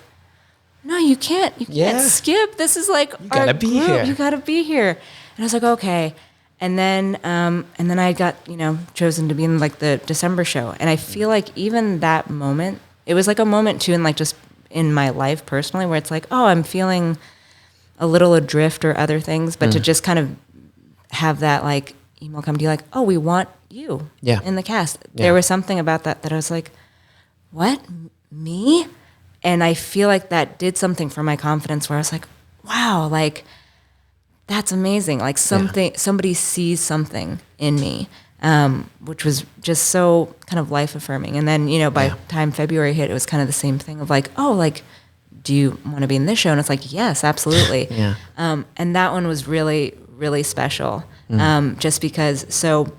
no, you can't skip. This is like you gotta be here. You gotta be here. And I was like, okay. And then I got, you know, chosen to be in like the December show. And I feel like even that moment, it was like a moment too, in like just in my life personally, where it's like, oh, I'm feeling a little adrift or other things, but to just kind of have that like email come to you like, oh, we want you in the cast. There was something about that I was like, what? Me? And I feel like that did something for my confidence where I was like, wow, like that's amazing. Like somebody sees something in me, which was just so kind of life affirming. And then, you know, by the time February hit, it was kind of the same thing of like, oh, like, do you want to be in this show? And it's like, yes, absolutely. And that one was really, really special. Just because, so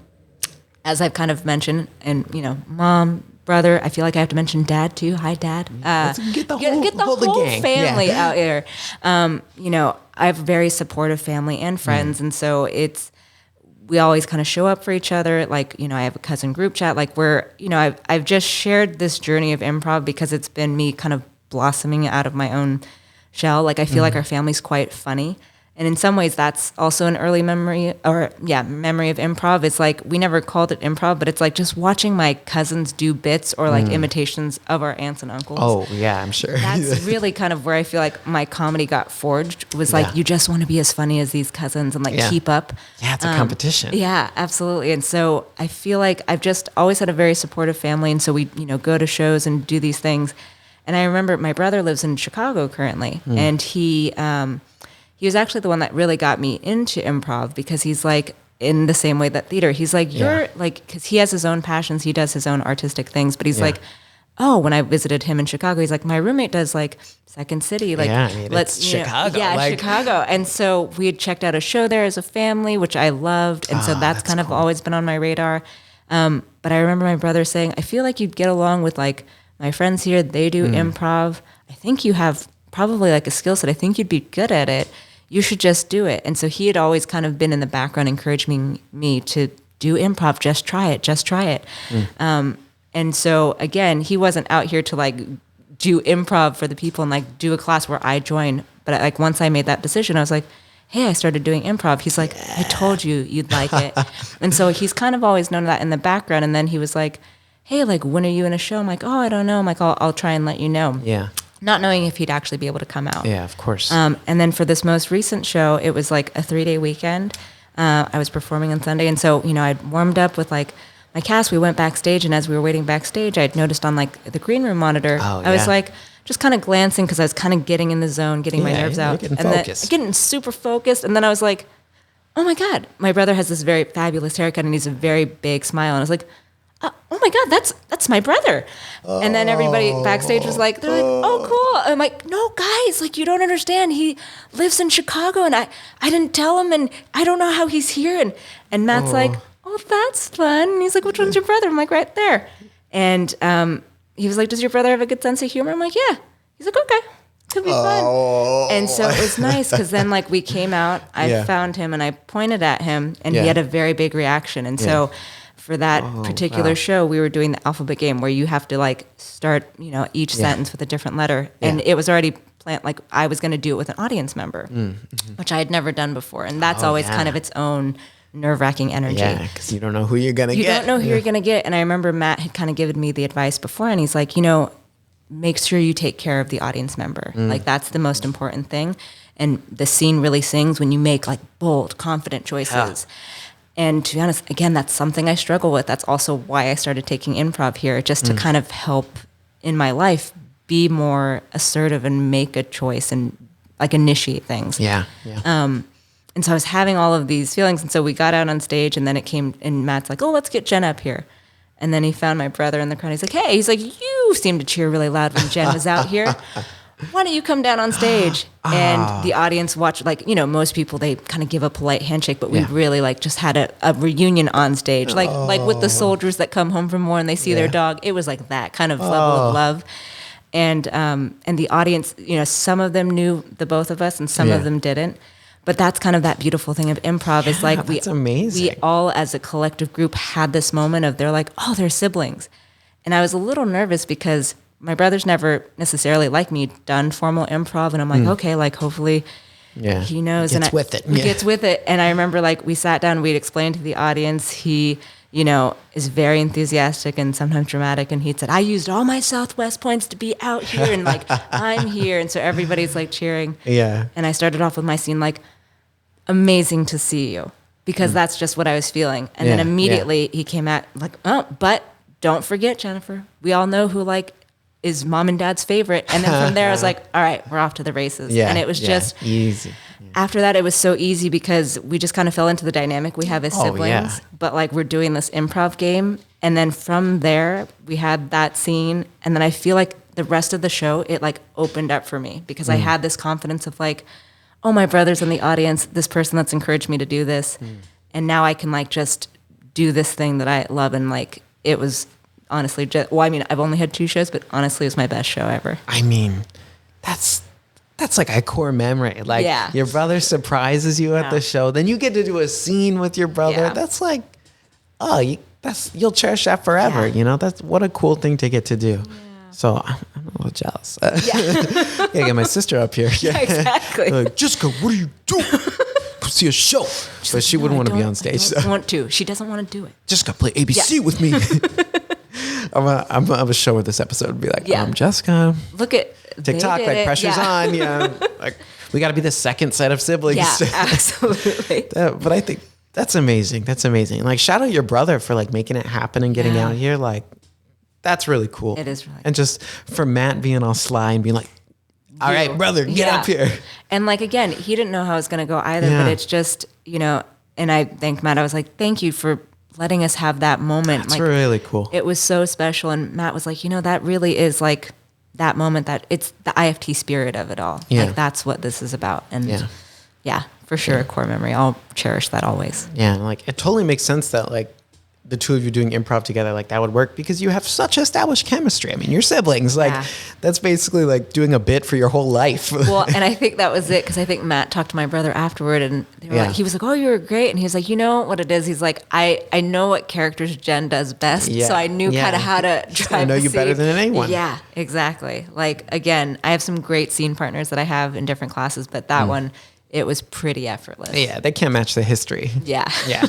as I've kind of mentioned, and, you know, mom, brother, I feel like I have to mention dad too. Hi, dad. Let's get the whole gang. Family out here. You know, I have a very supportive family and friends. And so we always kind of show up for each other. Like, you know, I have a cousin group chat. Like you know, I've just shared this journey of improv because it's been me kind of blossoming out of my own shell. Like I feel like our family's quite funny. And in some ways that's also an early memory of improv. It's like, we never called it improv, but it's like just watching my cousins do bits or like imitations of our aunts and uncles. Oh yeah, I'm sure. That's really kind of where I feel like my comedy got forged, was like, you just want to be as funny as these cousins and like keep up. Yeah, it's a competition. Yeah, absolutely. And so I feel like I've just always had a very supportive family. And so we, you know, go to shows and do these things. And I remember my brother lives in Chicago currently, and he was actually the one that really got me into improv, because he's like, in the same way that theater, he's like, you're like, because he has his own passions, he does his own artistic things, but he's like, oh, when I visited him in Chicago, he's like, my roommate does like Second City, like, let's Chicago. Chicago. And so we had checked out a show there as a family, which I loved, and so that's kind of always been on my radar. But I remember my brother saying, I feel like you'd get along with like my friends here, they do improv. I think you have probably like a skill set. I think you'd be good at it. You should just do it. And so he had always kind of been in the background encouraging me to do improv. Just try it. And so again, he wasn't out here to like do improv for the people and like do a class where I joined. But like once I made that decision, I was like, hey, I started doing improv. He's like, I told you you'd like it. And so he's kind of always known that in the background. And then he was like, hey, like, when are you in a show? I'm like, oh, I don't know. I'm like, I'll try and let you know. Yeah. Not knowing if he'd actually be able to come out. Yeah, of course. And then for this most recent show, it was like a 3-day weekend. I was performing on Sunday. And so, you know, I'd warmed up with like my cast. We went backstage. And as we were waiting backstage, I'd noticed on like the green room monitor, I was like just kind of glancing because I was kind of getting in the zone, getting my nerves out. Getting and focused. Then getting super focused. And then I was like, oh my God, my brother has this very fabulous haircut and he's a very big smile. And I was like, oh my God, that's my brother. And then everybody backstage was like, they're like, oh, cool. I'm like, no, guys, like, you don't understand. He lives in Chicago and I didn't tell him and I don't know how he's here. And Matt's like, oh, that's fun. And he's like, which one's your brother? I'm like, right there. And he was like, does your brother have a good sense of humor? I'm like, yeah. He's like, okay, could be fun. And so it was nice because then like we came out, I found him and I pointed at him and he had a very big reaction. And so for that particular show, we were doing the alphabet game where you have to like start, you know, each sentence with a different letter. And it was already planned, like I was going to do it with an audience member, which I had never done before. And that's always kind of its own nerve-wracking energy. Yeah, because you don't know who you're going to get. You don't know who you're going to get. And I remember Matt had kind of given me the advice before and he's like, you know, make sure you take care of the audience member. Like that's the most important thing. And the scene really sings when you make like bold, confident choices. And to be honest, again, that's something I struggle with. That's also why I started taking improv here, just to kind of help in my life be more assertive and make a choice and like initiate things. Yeah. And so I was having all of these feelings. And so we got out on stage, and then it came, and Matt's like, oh, let's get Jen up here. And then he found my brother in the crowd. He's like, hey, you seemed to cheer really loud when Jen was out here. Why don't you come down on stage? And the audience watched, like, most people, they kind of give a polite handshake, but we really like just had a reunion on stage, like with the soldiers that come home from war and they see their dog. It was like that kind of level of love. And the audience, some of them knew the both of us and some of them didn't. But that's kind of that beautiful thing of improv is like that's amazing. We all as a collective group had this moment of they're like, oh, they're siblings. And I was a little nervous because my brother's never necessarily like me done formal improv. And I'm like, okay, like hopefully he knows. Gets with it. He gets with it. And I remember like we sat down, we'd explain to the audience, he, is very enthusiastic and sometimes dramatic. And he said, I used all my Southwest points to be out here. And like, I'm here. And so everybody's like cheering. Yeah. And I started off with my scene like, amazing to see you, because that's just what I was feeling. And then immediately he came at like, oh, but don't forget, Jennifer, we all know who like is mom and dad's favorite. And then from there I was like, all right, we're off to the races. And it was just easy. After that, it was so easy because we just kind of fell into the dynamic we have as siblings, but like we're doing this improv game. And then from there we had that scene. And then I feel like the rest of the show, it like opened up for me because I had this confidence of like, oh, my brother's in the audience, this person that's encouraged me to do this. And now I can like just do this thing that I love. And like, it was honestly just, I've only had 2 shows, but honestly, it was my best show ever. I mean, that's like a core memory. Like your brother surprises you at the show. Then you get to do a scene with your brother. Yeah. That's like, you'll cherish that forever. That's what a cool thing to get to do. Yeah. So I'm a little jealous. Gotta get my sister up here. Yeah, exactly. Like, Jessica, what are you doing? Go see a show. But she wouldn't want to be on stage. I don't want to. She doesn't want to do it. Jessica, play ABC with me. I'm gonna have a show with this episode and be like, Jessica. Look at TikTok, like pressure's on. Like we got to be the second set of siblings. Yeah, absolutely. But I think that's amazing. That's amazing. Like shout out your brother for like making it happen and getting out here. Like that's really cool. It is really and just for Matt being all sly and being like, all right, brother, get up here. And like, again, he didn't know how it was going to go either, but it's just, and I thanked Matt. I was like, thank you for letting us have that moment. That's like, really cool. It was so special. And Matt was like, that really is like that moment that it's the IFT spirit of it all. Yeah. Like that's what this is about. And for sure, a core memory. I'll cherish that always. Yeah. Like it totally makes sense that like the two of you doing improv together, like that would work because you have such established chemistry. I mean, you're siblings. Like that's basically like doing a bit for your whole life. Well, and I think that was it because I think Matt talked to my brother afterward, and they were like, he was like, "Oh, you were great," and he was like, "You know what it is?" He's like, "I know what characters Jen does best, so I knew kind of how to drive. I know you better than anyone." Yeah, exactly. Like again, I have some great scene partners that I have in different classes, but that one. It was pretty effortless. Yeah, they can't match the history. Yeah. Yeah.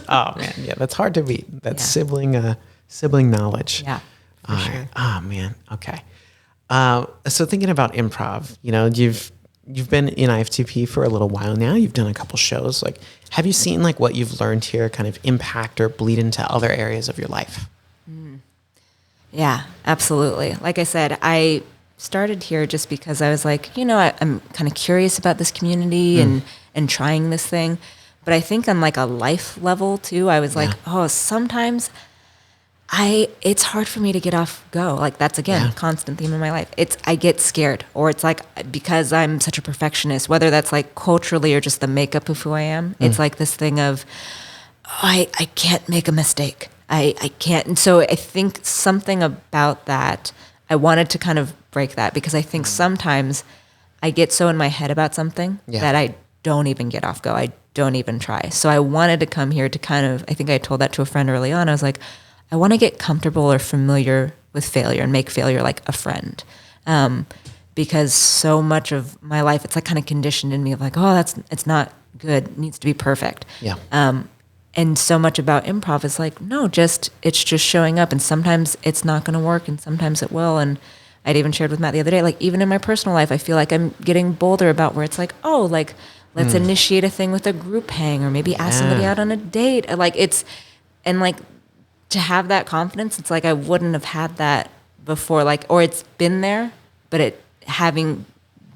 Oh man, yeah, that's hard to beat. That's sibling knowledge. Yeah. For sure. Oh man. Okay. So thinking about improv, you've been in IFTP for a little while now. You've done a couple shows. Like, have you seen like what you've learned here kind of impact or bleed into other areas of your life? Yeah, absolutely. Like I said, I started here just because I was like, I'm kind of curious about this community and trying this thing. But I think on like a life level too, I was like, sometimes it's hard for me to get off go. Like that's again, a constant theme in my life. I get scared, or it's like, because I'm such a perfectionist, whether that's like culturally or just the makeup of who I am, it's like this thing of, I can't make a mistake. I can't. And so I think something about that, I wanted to kind of break that because I think sometimes I get so in my head about something that I don't even get off go. I don't even try. So I wanted to come here to kind of, I think I told that to a friend early on. I was like, I want to get comfortable or familiar with failure and make failure like a friend. Because so much of my life, it's like kind of conditioned in me of like, it's not good. It needs to be perfect. Yeah. And so much about improv is like, no, it's just showing up. And sometimes it's not going to work and sometimes it will. And I'd even shared with Matt the other day, like even in my personal life, I feel like I'm getting bolder about where it's like, oh, like let's initiate a thing with a group hang, or maybe ask somebody out on a date. And to have that confidence, it's like I wouldn't have had that before, or it's been there, but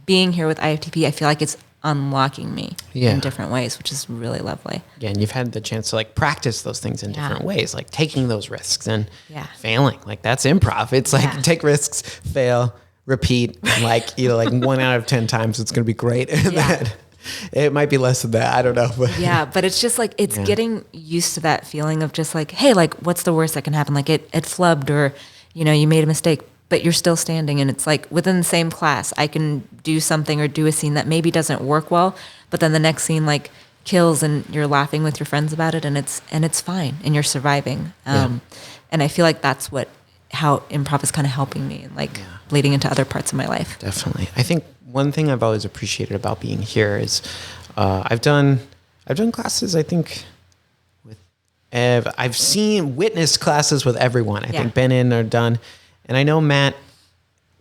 being here with IFTP, I feel like it's unlocking me in different ways, which is really lovely. Yeah, and you've had the chance to practice those things in different ways, like taking those risks and failing. That's improv. It's take risks, fail, repeat. 1 out of 10 times, it's going to be great. And then it might be less than that. I don't know. But but it's just it's getting used to that feeling of just hey, what's the worst that can happen? It flubbed, or you made a mistake, but you're still standing, and it's within the same class, I can do something or do a scene that maybe doesn't work well, but then the next scene kills, and you're laughing with your friends about it, and it's fine, and you're surviving. And I feel that's how improv is kind of helping me, and bleeding into other parts of my life. Definitely. I think one thing I've always appreciated about being here is I've done classes, I think, with I've witnessed classes with everyone. I think been in or done. And I know Matt,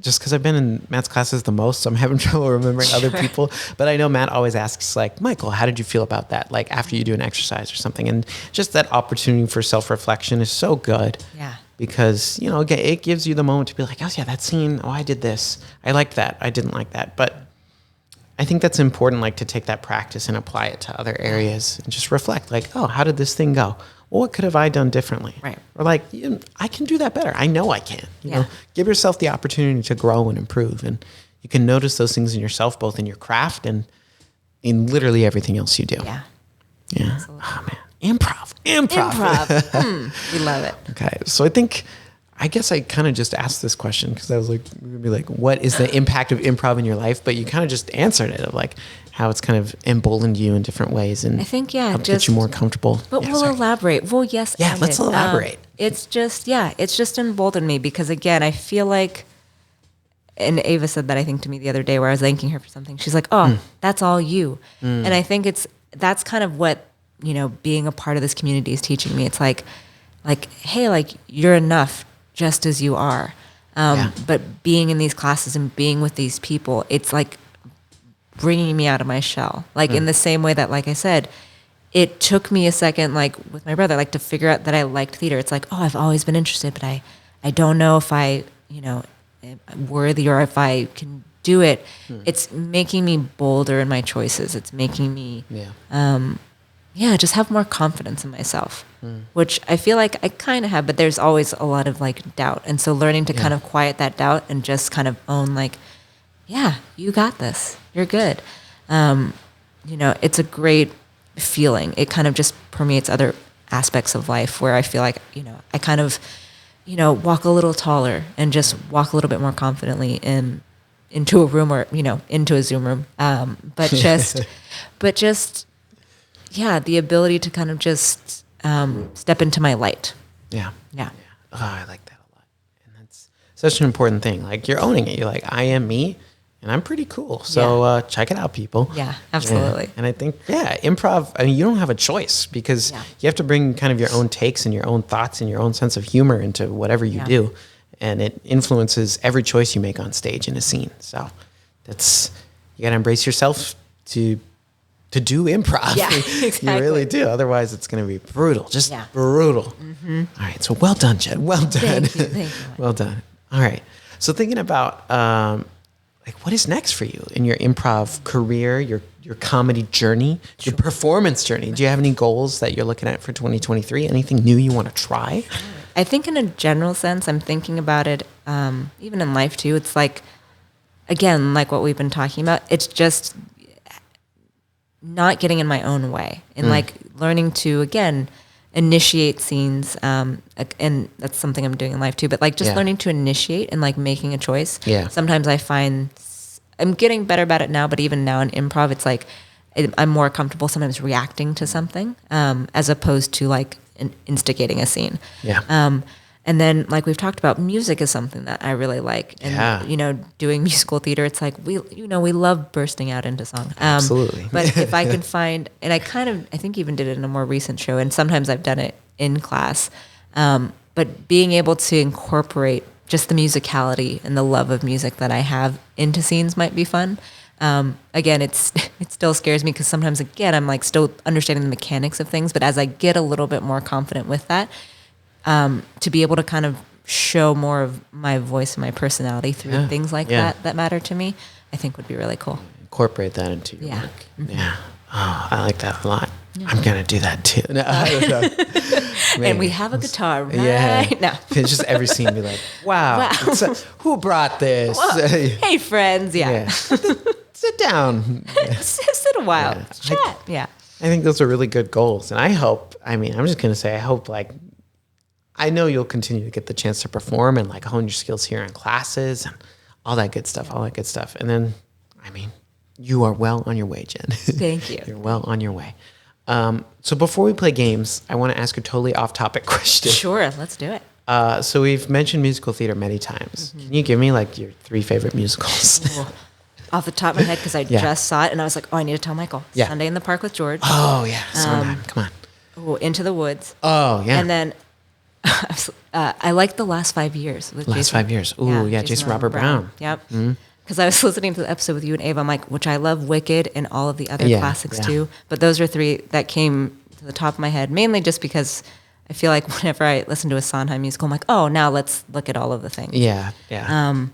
just because I've been in Matt's classes the most, so I'm having trouble remembering other people. But I know Matt always asks, Michael, how did you feel about that? After you do an exercise or something. And just that opportunity for self-reflection is so good. Yeah. Because, it gives you the moment to be oh yeah, that scene, I did this. I liked that. I didn't like that. But I think that's important, to take that practice and apply it to other areas and just reflect, how did this thing go? Well, what could have I done differently? Right. Or I can do that better. I know I can. You know, give yourself the opportunity to grow and improve. And you can notice those things in yourself, both in your craft and in literally everything else you do. Yeah. Yeah. Absolutely. Oh, man. Improv. We love it. Okay. So I guess I kind of just asked this question because I was what is the impact of improv in your life? But you kind of just answered it of how it's kind of emboldened you in different ways, and I think helped get you more comfortable. But we'll elaborate. Well, yes. Yeah, let's elaborate. It's just emboldened me because again, I feel and Ava said that I think to me the other day where I was thanking her for something. She's that's all you. And I think that's kind of what, being a part of this community is teaching me. It's hey, you're enough just as you are. But being in these classes and being with these people, it's bringing me out of my shell. In the same way that, I said, it took me a second, with my brother, to figure out that I liked theater. It's I've always been interested, but I don't know if I, am worthy or if I can do it. It's making me bolder in my choices. It's making me, just have more confidence in myself, which I feel I kind of have, but there's always a lot of doubt. And so learning to kind of quiet that doubt and just kind of own you got this, you're good. It's a great feeling. It kind of just permeates other aspects of life where I feel I kind of, walk a little taller and just walk a little bit more confidently into a room or, into a Zoom room. But just, the ability to kind of just step into my light. Yeah. Yeah. Oh, I like that a lot. And that's such an important thing. You're owning it. You're I am me. And I'm pretty cool. So check it out, people. Yeah, absolutely. Yeah. And I think, improv, you don't have a choice because you have to bring kind of your own takes and your own thoughts and your own sense of humor into whatever you do. And it influences every choice you make on stage in a scene. So you got to embrace yourself to do improv. Yeah, exactly. You really do. Otherwise, it's going to be brutal, brutal. Mm-hmm. All right. So well done, Jed. Well done. Thank you. Well done. All right. So thinking about... what is next for you in your improv career, your comedy journey, your performance journey? Do you have any goals that you're looking at for 2023? Anything new you want to try? I think in a general sense, I'm thinking about it, even in life too. It's again, what we've been talking about, it's just not getting in my own way and learning to, again, initiate scenes, and that's something I'm doing in life too, but learning to initiate and making a choice. Yeah. Sometimes I find I'm getting better about it now, but even now in improv, it's I'm more comfortable sometimes reacting to something, as opposed to instigating a scene. Yeah. And then we've talked about, music is something that I really like. And, doing musical theater, it's we love bursting out into song. Absolutely. But if I can find, and I think even did it in a more recent show, and sometimes I've done it in class, but being able to incorporate just the musicality and the love of music that I have into scenes might be fun. Again, it still scares me because sometimes, again, I'm like still understanding the mechanics of things. But as I get a little bit more confident with that, to be able to kind of show more of my voice and my personality through things like that matter to me, I think would be really cool. Incorporate that into your work. Mm-hmm. Yeah. Oh, I like that a lot. Yeah. I'm going to do that too. No, I don't know. And we have a guitar right now. It's just every scene be like, wow. Who brought this? Well, hey, friends. Yeah. Sit down. Sit a while. Yeah. Chat. I think those are really good goals. And I hope, I'm just going to say, I hope I know you'll continue to get the chance to perform and like hone your skills here in classes and all that good stuff. And then, you are well on your way, Jen. Thank you. You're well on your way. So before we play games, I want to ask a totally off-topic question. Sure, let's do it. So we've mentioned musical theater many times. Mm-hmm. Can you give me like your 3 favorite musicals? Off the top of my head, because I just saw it, and I was like, oh, I need to tell Michael. Yeah. Sunday in the Park with George. Oh, yeah. Sondheim. Come on. Oh, Into the Woods. Oh, yeah. And then I like The Last 5 Years. With Last 5 years. Ooh, yeah. Jason Robert Brown. Yep. Mm-hmm. Because I was listening to the episode with you and Ava, I'm like, which I love Wicked and all of the other classics too. But those are 3 that came to the top of my head, mainly just because I feel like whenever I listen to a Sondheim musical, I'm like, oh, now let's look at all of the things. Yeah, yeah.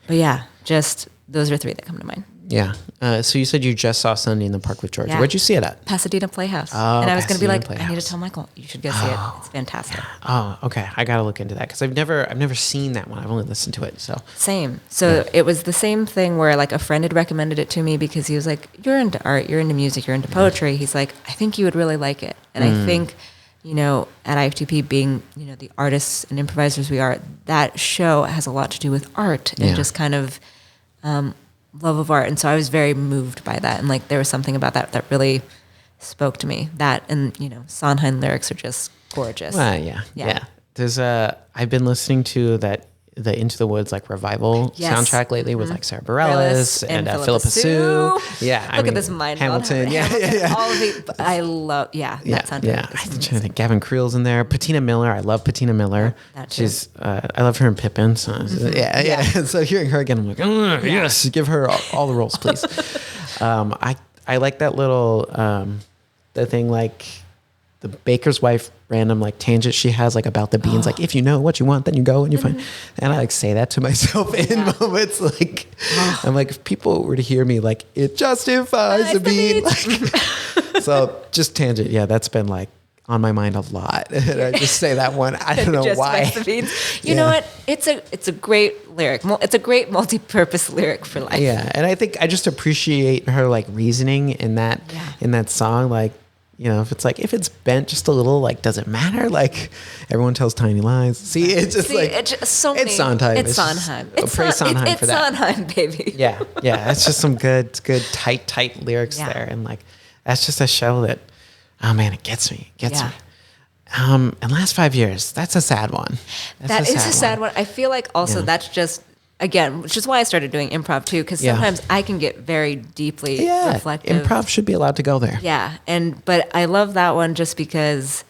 But yeah, just those are 3 that come to mind. Yeah. So you said you just saw Sunday in the Park with George. Yeah. Where'd you see it at? Pasadena Playhouse. Oh, and I was going to be like, Playhouse. I need to tell Michael, you should go see it. It's fantastic. Oh, okay. I got to look into that because I've never seen that one. I've only listened to it. So same. So it was the same thing where like a friend had recommended it to me because he was like, you're into art, you're into music, you're into poetry. He's like, I think you would really like it. And I think, at IFTP being, the artists and improvisers we are, that show has a lot to do with art and just kind of love of art. And so I was very moved by that. And like there was something about that really spoke to me. That and, Sondheim lyrics are just gorgeous. Well, yeah. There's I've been listening to the Into the Woods like revival soundtrack lately with like Sarah Bareilles and Philippa Sue. Yeah. Look at this mind. Hamilton. Yeah. All of the, I love, that soundtrack. Yeah. I'm trying to think. Gavin Creel's in there. Patina Miller. I love Patina Miller. She's, I love her in Pippin. So yeah. So hearing her again, I'm like, yes, give her all the roles, please. I like that little, the thing like, the baker's wife random like tangent she has like about the beans, like if you know what you want, then you go and you find. And I like say that to myself in moments like I'm like, if people were to hear me like it justifies the bean. Like, so just tangent. Yeah, that's been like on my mind a lot. And I just say that one. I don't know why. The beans. You know what? It's a great lyric. It's a great multi-purpose lyric for life. Yeah, and I think I just appreciate her like reasoning in that song, like. If it's bent just a little, like, does it matter? Like, everyone tells tiny lies. See, it's just it's Sondheim. It's Sondheim. Praise Sondheim for that. It's Sondheim, baby. Yeah. It's just some good, tight lyrics there. And, like, that's just a show that, oh, man, it gets me. Me. And Last 5 Years, that's a sad one. That is a sad one. I feel like also that's just, again, which is why I started doing improv too, because sometimes I can get very deeply reflective. Improv should be allowed to go there. Yeah, but I love that one just because,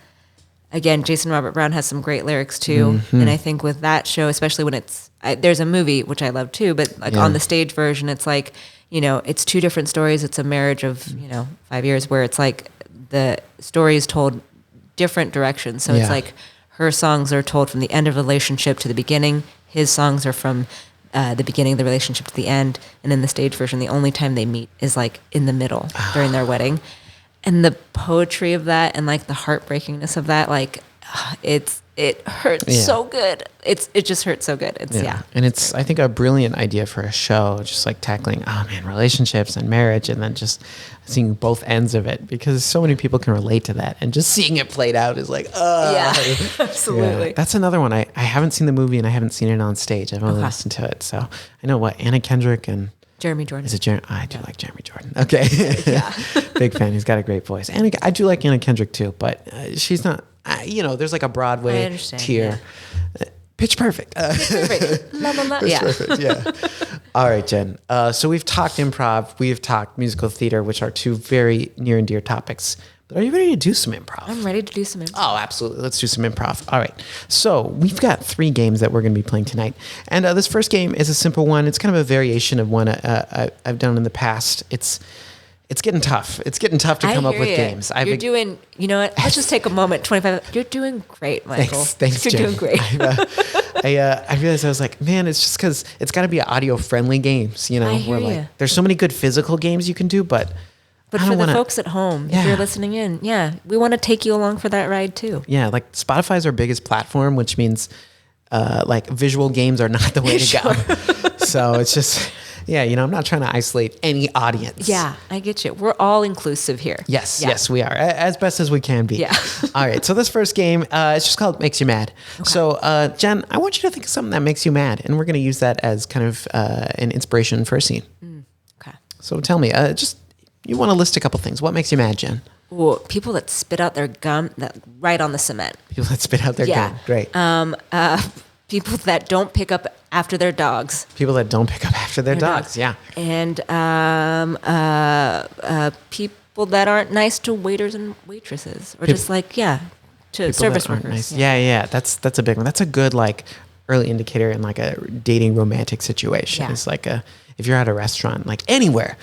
again, Jason Robert Brown has some great lyrics too, and I think with that show, especially when there's a movie which I love too, but like on the stage version, it's like it's 2 different stories. It's a marriage of 5 years where it's like the story is told different directions. So it's like her songs are told from the end of the relationship to the beginning. His songs are from the beginning of the relationship to the end, and in the stage version, the only time they meet is like in the middle during their wedding. And the poetry of that and like the heartbreakingness of that, like it hurts so good. It just hurts so good. And it's I think a brilliant idea for a show, just like tackling relationships and marriage, and then just seeing both ends of it, because so many people can relate to that, and just seeing it played out is like absolutely. Yeah. That's another one. I haven't seen the movie and I haven't seen it on stage. I've only listened to it, so I know Anna Kendrick and Jeremy Jordan. Is it Jeremy? I do like Jeremy Jordan. Okay, big fan. He's got a great voice. I do like Anna Kendrick too, but she's not. There's like a Broadway tier. Yeah. Pitch Perfect. La, la, la. Pitch Perfect. Yeah. All right, Jen. So we've talked improv. We've talked musical theater, which are 2 very near and dear topics. But are you ready to do some improv? I'm ready to do some improv. Oh, absolutely. Let's do some improv. All right. So we've got 3 games that we're going to be playing tonight. And this first game is a simple one. It's kind of a variation of one I've done in the past. It's getting tough. It's getting tough to come up with games. You're doing, you know what? Let's just take a moment. 25. You're doing great, Michael. Thanks, You're Jen. doing great. I realized I was like, man, it's just because it's got to be audio friendly games. You know, I hear where ya. there's so many good physical games you can do, but But I for don't the wanna, folks at home, Yeah. if you're listening in, we want to take you along for that ride too. Yeah, like Spotify's our biggest platform, which means like visual games are not the way to go. So it's just, I'm not trying to isolate any audience. Yeah, I get you. We're all inclusive here. Yes, we are, as best as we can be. Yeah. All right, so this first game, it's just called Makes You Mad. Okay. So, Jen, I want you to think of something that makes you mad, and we're going to use that as kind of an inspiration for a scene. Okay. So tell me, you want to list a couple things. What makes you mad, Jen? Ooh, people that spit out their gum right on the cement. People that spit out their gum. Great. People that don't pick up after their dogs. People that don't pick up after their dogs. Yeah. And people that aren't nice to waiters and waitresses, or just like to People service that aren't workers. nice. Yeah. That's a big one. That's a good early indicator in like a dating romantic situation. Yeah. It's like if you're at a restaurant, like anywhere,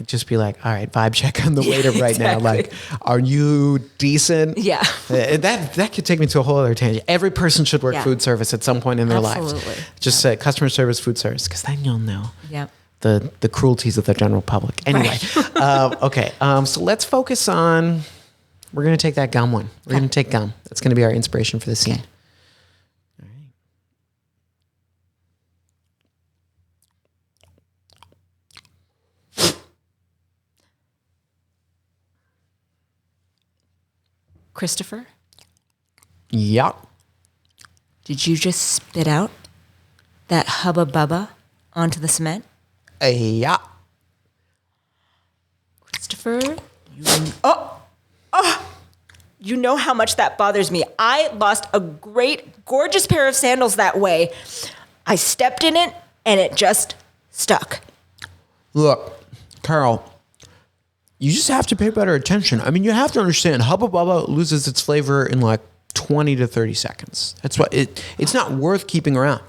just be like, all right, vibe check on the waiter right now. Like, are you decent? Yeah. That could take me to a whole other tangent. Every person should work food service at some point in their lives. Just customer service, food service, because then you'll know. Yeah. The cruelties of the general public. Anyway, okay. So let's focus on. We're gonna take that gum one. We're gonna take gum. That's gonna be our inspiration for the scene. Okay. All right. Christopher, Yeah. did you just spit out that hubba bubba onto the cement? Yeah. Christopher, you know how much that bothers me. I lost a great, gorgeous pair of sandals that way. I stepped in it and it just stuck. Look, Carol, you just have to pay better attention. I mean, you have to understand, Hubba Bubba loses its flavor in like 20 to 30 seconds. That's why it's not worth keeping around.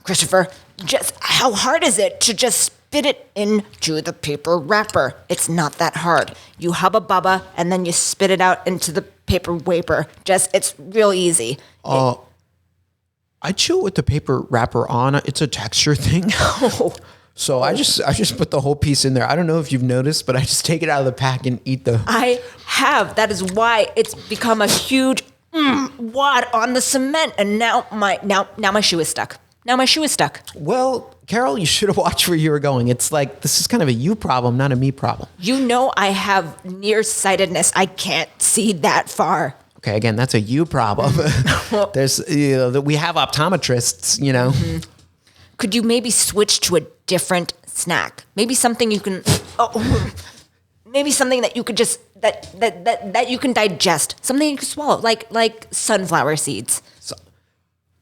Christopher, just how hard is it to just spit it into the paper wrapper? It's not that hard. You hubba bubba and then you spit it out into the paper waper. It's real easy. I chew it with the paper wrapper on. It's a texture thing. So I just put the whole piece in there. I don't know if you've noticed, but I just take it out of the pack and eat the. I have. That is why it's become a huge wad on the cement, and now my shoe is stuck. Now my shoe is stuck. Well, Carol, you should have watched where you were going. It's like this is kind of a you problem, not a me problem. You know I have nearsightedness. I can't see that far. Okay, again, that's a you problem. There's we have optometrists, Mm-hmm. Could you maybe switch to a different snack? Maybe something you can. Maybe something that you could just that you can digest. Something you can swallow, like sunflower seeds.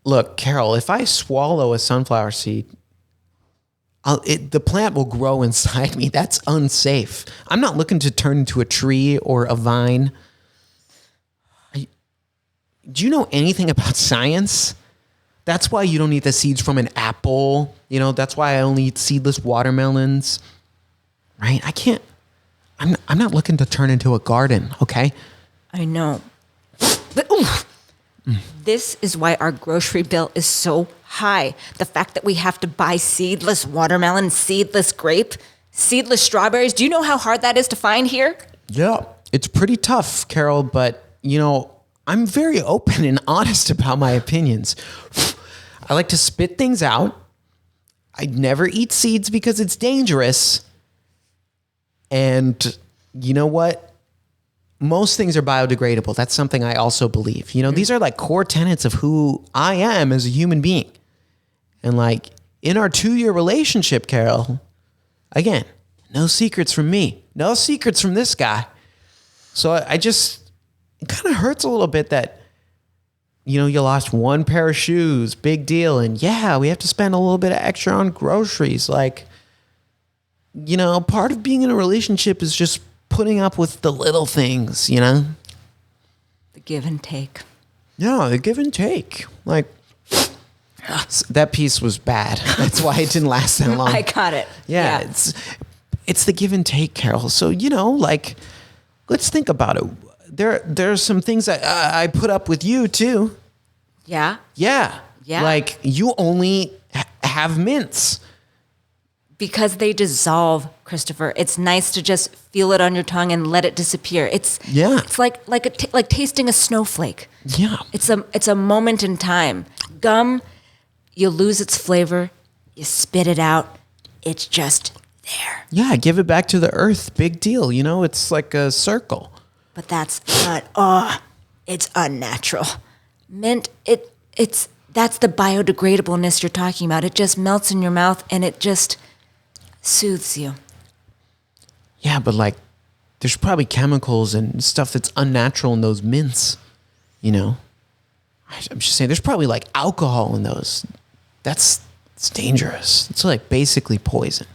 Look, Carol, if I swallow a sunflower seed, the plant will grow inside me. That's unsafe. I'm not looking to turn into a tree or a vine. Do you know anything about science? That's why you don't eat the seeds from an apple. That's why I only eat seedless watermelons. Right? I can't. I'm not looking to turn into a garden, okay? I know. But, this is why our grocery bill is so high. The fact that we have to buy seedless watermelon, seedless grape, seedless strawberries. Do you know how hard that is to find here? Yeah, it's pretty tough, Carol, but, I'm very open and honest about my opinions. I like to spit things out. I never eat seeds because it's dangerous. And you know what? Most things are biodegradable. That's something I also believe. These are like core tenets of who I am as a human being. And like in our 2-year relationship, Carol, again, no secrets from me. No secrets from this guy. So it kind of hurts a little bit that, you lost one pair of shoes, big deal. And yeah, we have to spend a little bit of extra on groceries. Like, part of being in a relationship is just putting up with the little things, The give and take. Yeah, the give and take. Like, that piece was bad. That's why it didn't last that long. I got it. Yeah, it's the give and take, Carol. So, like, let's think about it. There's some things that I put up with you, too. Yeah? Yeah. Yeah. Like, you only have mints. Because they dissolve, Christopher. It's nice to just feel it on your tongue and let it disappear. It's like tasting a snowflake. Yeah. It's a moment in time. Gum, you lose its flavor, you spit it out. It's just there. Yeah, give it back to the earth. Big deal. It's like a circle. But that's it's unnatural. Mint, that's the biodegradableness you're talking about. It just melts in your mouth and it just soothes you. Yeah, but like, there's probably chemicals and stuff that's unnatural in those mints. I'm just saying, there's probably like alcohol in those. It's dangerous. It's like basically poison.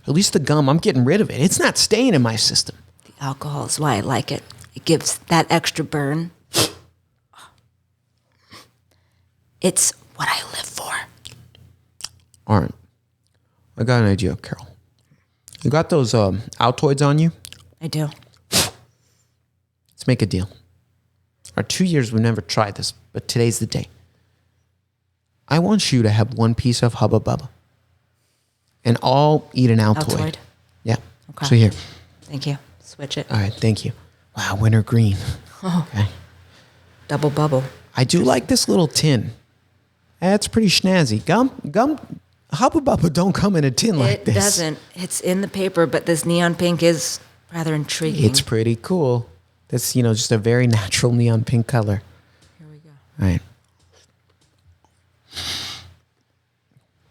At least the gum, I'm getting rid of it. It's not staying in my system. The alcohol is why I like it. It gives that extra burn. It's what I live for. All right. I got an idea, Carol. You got those Altoids on you? I do. Let's make a deal. Our 2 years, we've never tried this, but today's the day. I want you to have one piece of Hubba Bubba. And I'll eat an Altoid. Altoid? Yeah. Okay. So here. Thank you. Switch it. All right, thank you. Wow, winter green. Oh. Okay. Double bubble. I do like this little tin. That's pretty snazzy. Gum, Hubba Bubba don't come in a tin like this. It doesn't. It's in the paper, but this neon pink is rather intriguing. It's pretty cool. That's, just a very natural neon pink color. Here we go. All right.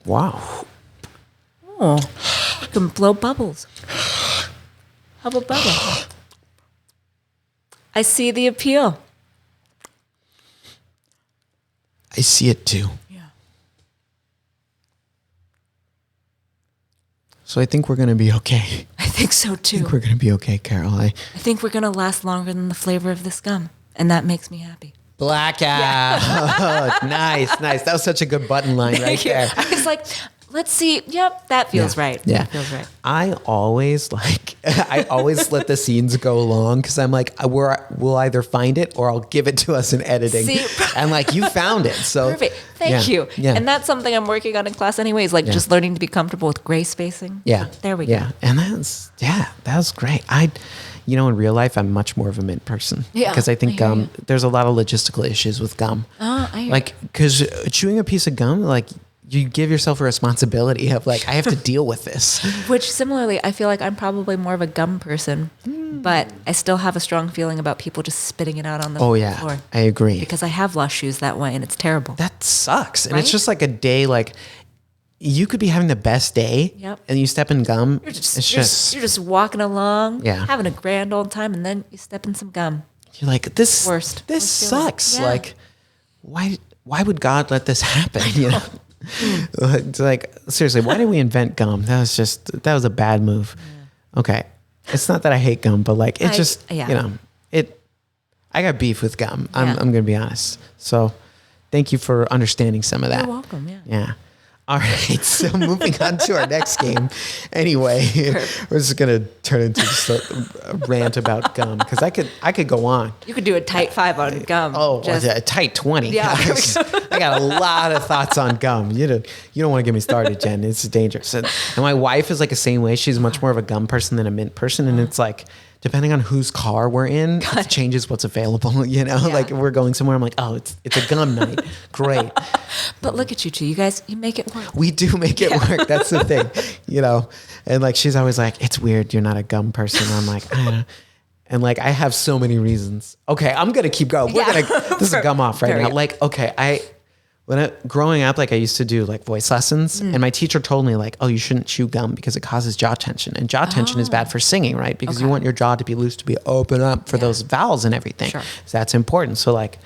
Wow. Oh, you can blow bubbles. Hubba Bubba. I see the appeal. I see it too. Yeah. So I think we're going to be okay. I think so too. I think we're going to be okay, Carol. I think we're going to last longer than the flavor of this gum. And that makes me happy. Blackout. Yeah. Nice. That was such a good button line right there. I was like, let's see. Yep, that feels right. Yeah. That feels right. I always let the scenes go along because I'm like, we'll either find it or I'll give it to us in editing. See? And like, you found it. So perfect. Thank you. Yeah. And that's something I'm working on in class anyways, like just learning to be comfortable with gray spacing. Yeah. There we go. Yeah. And that was great. In real life, I'm much more of a mint person. Yeah. Because I think there's a lot of logistical issues with gum. Because chewing a piece of gum, like, you give yourself a responsibility of like, I have to deal with this. Which similarly, I feel like I'm probably more of a gum person, but I still have a strong feeling about people just spitting it out on the floor. I agree. Because I have lost shoes that way and it's terrible. That sucks. And it's just like a day, like you could be having the best day and you step in gum. You're just walking along, having a grand old time, and then you step in some gum. You're like, this sucks. Yeah. Like, why would God let this happen? It's like, seriously, why did we invent gum? That was a bad move. Yeah. Okay. It's not that I hate gum, but like, I got beef with gum. I'm going to be honest. So thank you for understanding some of that. You're welcome. Yeah. Yeah. All right. So moving on to our next game. Anyway, we're just going to turn into just a rant about gum because I could go on. You could do a tight 5 on gum. Oh, a tight 20. Yeah. I got a lot of thoughts on gum. You don't want to get me started, Jen. It's dangerous. And my wife is like the same way. She's much more of a gum person than a mint person. And it's like, depending on whose car we're in, it changes what's available. Like if we're going somewhere, I'm like, oh, it's a gum night. Great. But look at you two. You guys, you make it work. We do make it work. That's the thing, And like, she's always like, it's weird. You're not a gum person. I'm like, I don't know. And like, I have so many reasons. Okay, I'm going to keep going. This is a gum off right now. Like, okay, growing up, like I used to do like voice lessons and my teacher told me like, oh, you shouldn't chew gum because it causes jaw tension, and jaw tension is bad for singing, right? Because you want your jaw to be loose, to be open up for those vowels and everything. Sure. So that's important. So like,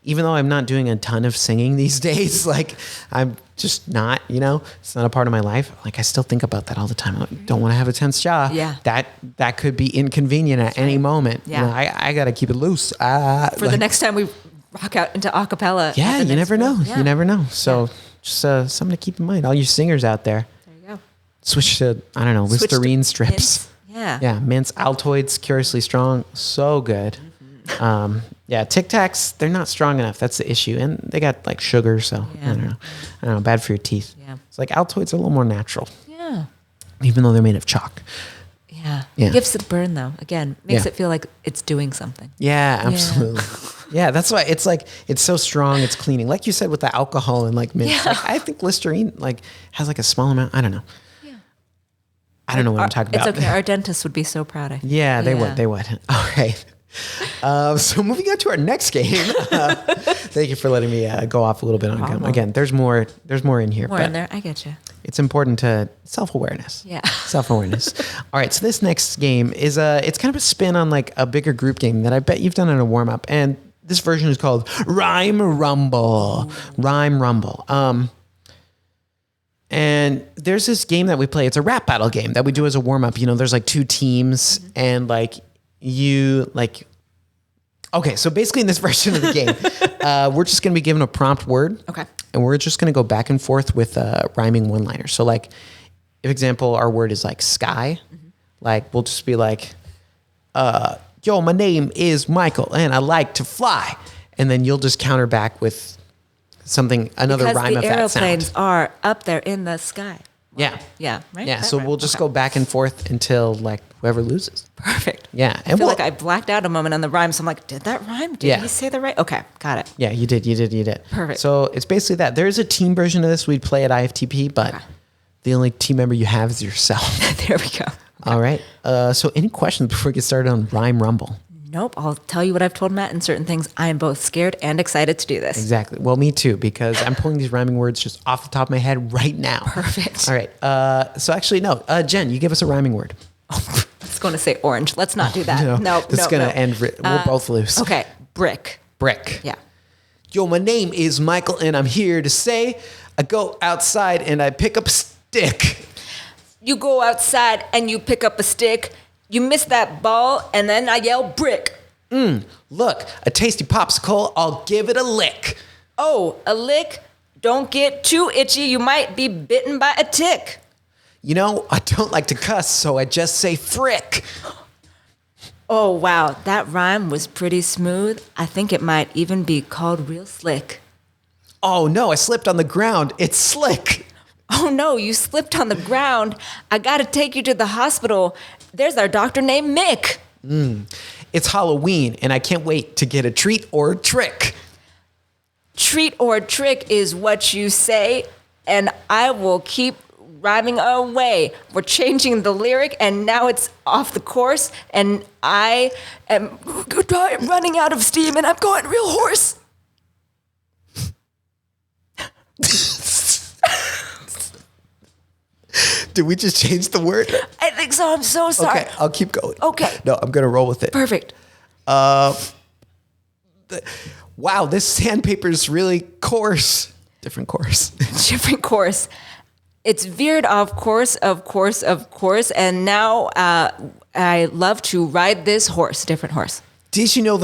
even though I'm not doing a ton of singing these days, like I'm just not, it's not a part of my life. Like I still think about that all the time. I don't want to have a tense jaw. Yeah. That could be inconvenient at any moment. Yeah. I got to keep it loose. For the next time we rock out into a cappella. Yeah, you never know. Yeah. You never know. So just something to keep in mind. All you singers out there. There you go. Switch to, I don't know, Listerine strips. Yeah. Yeah, mints, Altoids, Curiously Strong. So good. Yeah, Tic Tacs, they're not strong enough. That's the issue. And they got like sugar, so I don't know. Bad for your teeth. Yeah. It's like Altoids are a little more natural. Yeah. Even though they're made of chalk. Yeah. Yeah. It gives it a burn though. Again, makes Yeah. it feel like it's doing something. Yeah, absolutely. Yeah, that's why it's like, it's so strong, it's cleaning. Like you said with the alcohol and like mint. Yeah. Like, I think Listerine like has like a small amount. I don't know. Yeah. I don't know what I'm talking about. It's okay. Our dentist would be so proud, I think. Yeah, they would. All right. So moving on to our next game. Thank you for letting me go off a little bit on gum. Again, there's more in here. More in there. I get you. It's important to self-awareness. Yeah. Self-awareness. All right. So this next game is it's kind of a spin on like a bigger group game that I bet you've done in a warm-up. And this version is called Rhyme Rumble. Rhyme Rumble. And there's this game that we play. It's a rap battle game that we do as a warm-up. There's like two teams and like okay, so basically in this version of the game, we're just going to be given a prompt word. Okay. And we're just going to go back and forth with rhyming one-liners. So like, if example, our word is like sky, like we'll just be like, yo, my name is Michael and I like to fly. And then you'll just counter back with something, another rhyme of that sound. Airplanes are up there in the sky. Yeah. Yeah, right? Yeah, so we'll just go back and forth until like whoever loses. Perfect. Yeah. I feel like I blacked out a moment on the rhyme, so I'm like, did that rhyme? Did he say the right? Okay, got it. Yeah, you did. Perfect. So it's basically that. There's a team version of this we'd play at IFTP, but the only team member you have is yourself. There we go. All right. So any questions before we get started on Rhyme Rumble? Nope. I'll tell you what I've told Matt in certain things. I am both scared and excited to do this. Exactly. Well, me too, because I'm pulling these rhyming words just off the top of my head right now. Perfect. All right. So actually, no. Jen, you give us a rhyming word. Oh, I was going to say orange. Let's not do that. No. That's going to end. We'll both lose. Okay. Brick. Brick. Yeah. Yo, my name is Michael, and I'm here to say I go outside and I pick up a stick. You go outside and you pick up a stick. You miss that ball, and then I yell brick. Look, a tasty popsicle. I'll give it a lick. Oh, a lick? Don't get too itchy. You might be bitten by a tick. I don't like to cuss, so I just say frick. Oh, wow. That rhyme was pretty smooth. I think it might even be called real slick. Oh, no, I slipped on the ground. It's slick. Oh, no, you slipped on the ground. I got to take you to the hospital. There's our doctor named Mick. It's Halloween, and I can't wait to get a treat or a trick. Treat or trick is what you say, and I will keep rhyming away. We're changing the lyric, and now it's off the course, and I am running out of steam, and I'm going real hoarse. Did we just change the word? I think so. I'm so sorry. Okay, I'll keep going. Okay. No, I'm going to roll with it. Perfect. Wow, this sandpaper is really coarse. Different course. Different course. It's veered off course, and now I love to ride this horse, different horse. Did you know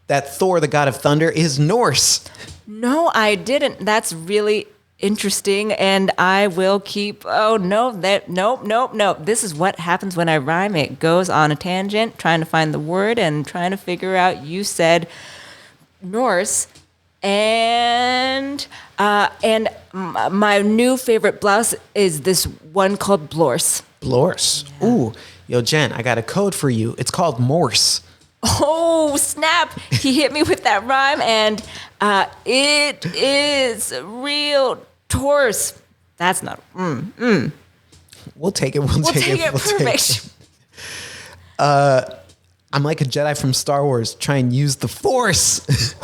that Thor, the god of thunder, is Norse? No, I didn't. That's really interesting, and I will keep. Oh no, nope. This is what happens when I rhyme. It goes on a tangent, trying to find the word and trying to figure out. You said Norse, and my new favorite blouse is this one called Blorse. Blorse. Yeah. Ooh, yo, Jen, I got a code for you. It's called Morse. Oh, snap. He hit me with that rhyme, and it is real torse. That's not. We'll take it. We'll take it. Perfect. I'm like a Jedi from Star Wars. Try and use the Force.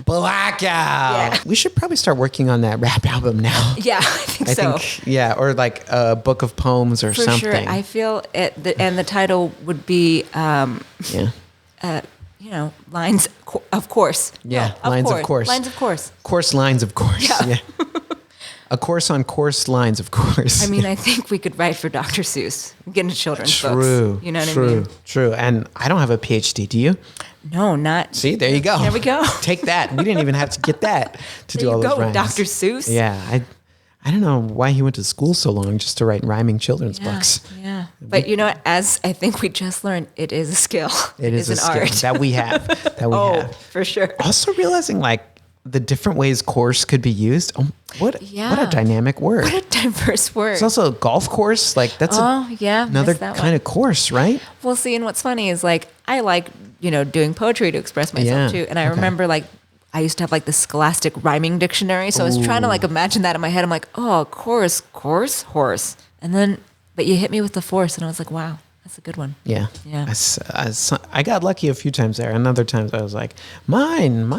Blackout. Yeah. We should probably start working on that rap album now. Yeah, I think so. Yeah, or like a book of poems or something. For sure. I feel it, and the title would be. Yeah, lines of course. Yeah, No, lines of course. Lines of course. Course lines, of course. Yeah. A course on course lines, of course. I mean, I think we could write for Dr. Seuss, get into children's books. True. You know what I mean? True. And I don't have a PhD. Do you? No, not. See, there you go. There we go. Take that. We didn't even have to get that to do all those rhymes. Dr. Seuss. Yeah, I don't know why he went to school so long just to write rhyming children's books. Yeah. But as I think we just learned, it is a skill. It is an a skill art that we have. For sure. Also realizing the different ways course could be used. Oh, what a dynamic word. What a diverse word. It's also a golf course. That's another kind of course, right? Well, see, and what's funny is I like, doing poetry to express myself too. And I remember I used to have the Scholastic rhyming dictionary. So I was trying to imagine that in my head. I'm like, oh, course, horse. And then, but you hit me with the force and I was like, wow, that's a good one. Yeah. Yeah. I got lucky a few times there. And other times I was like, mine.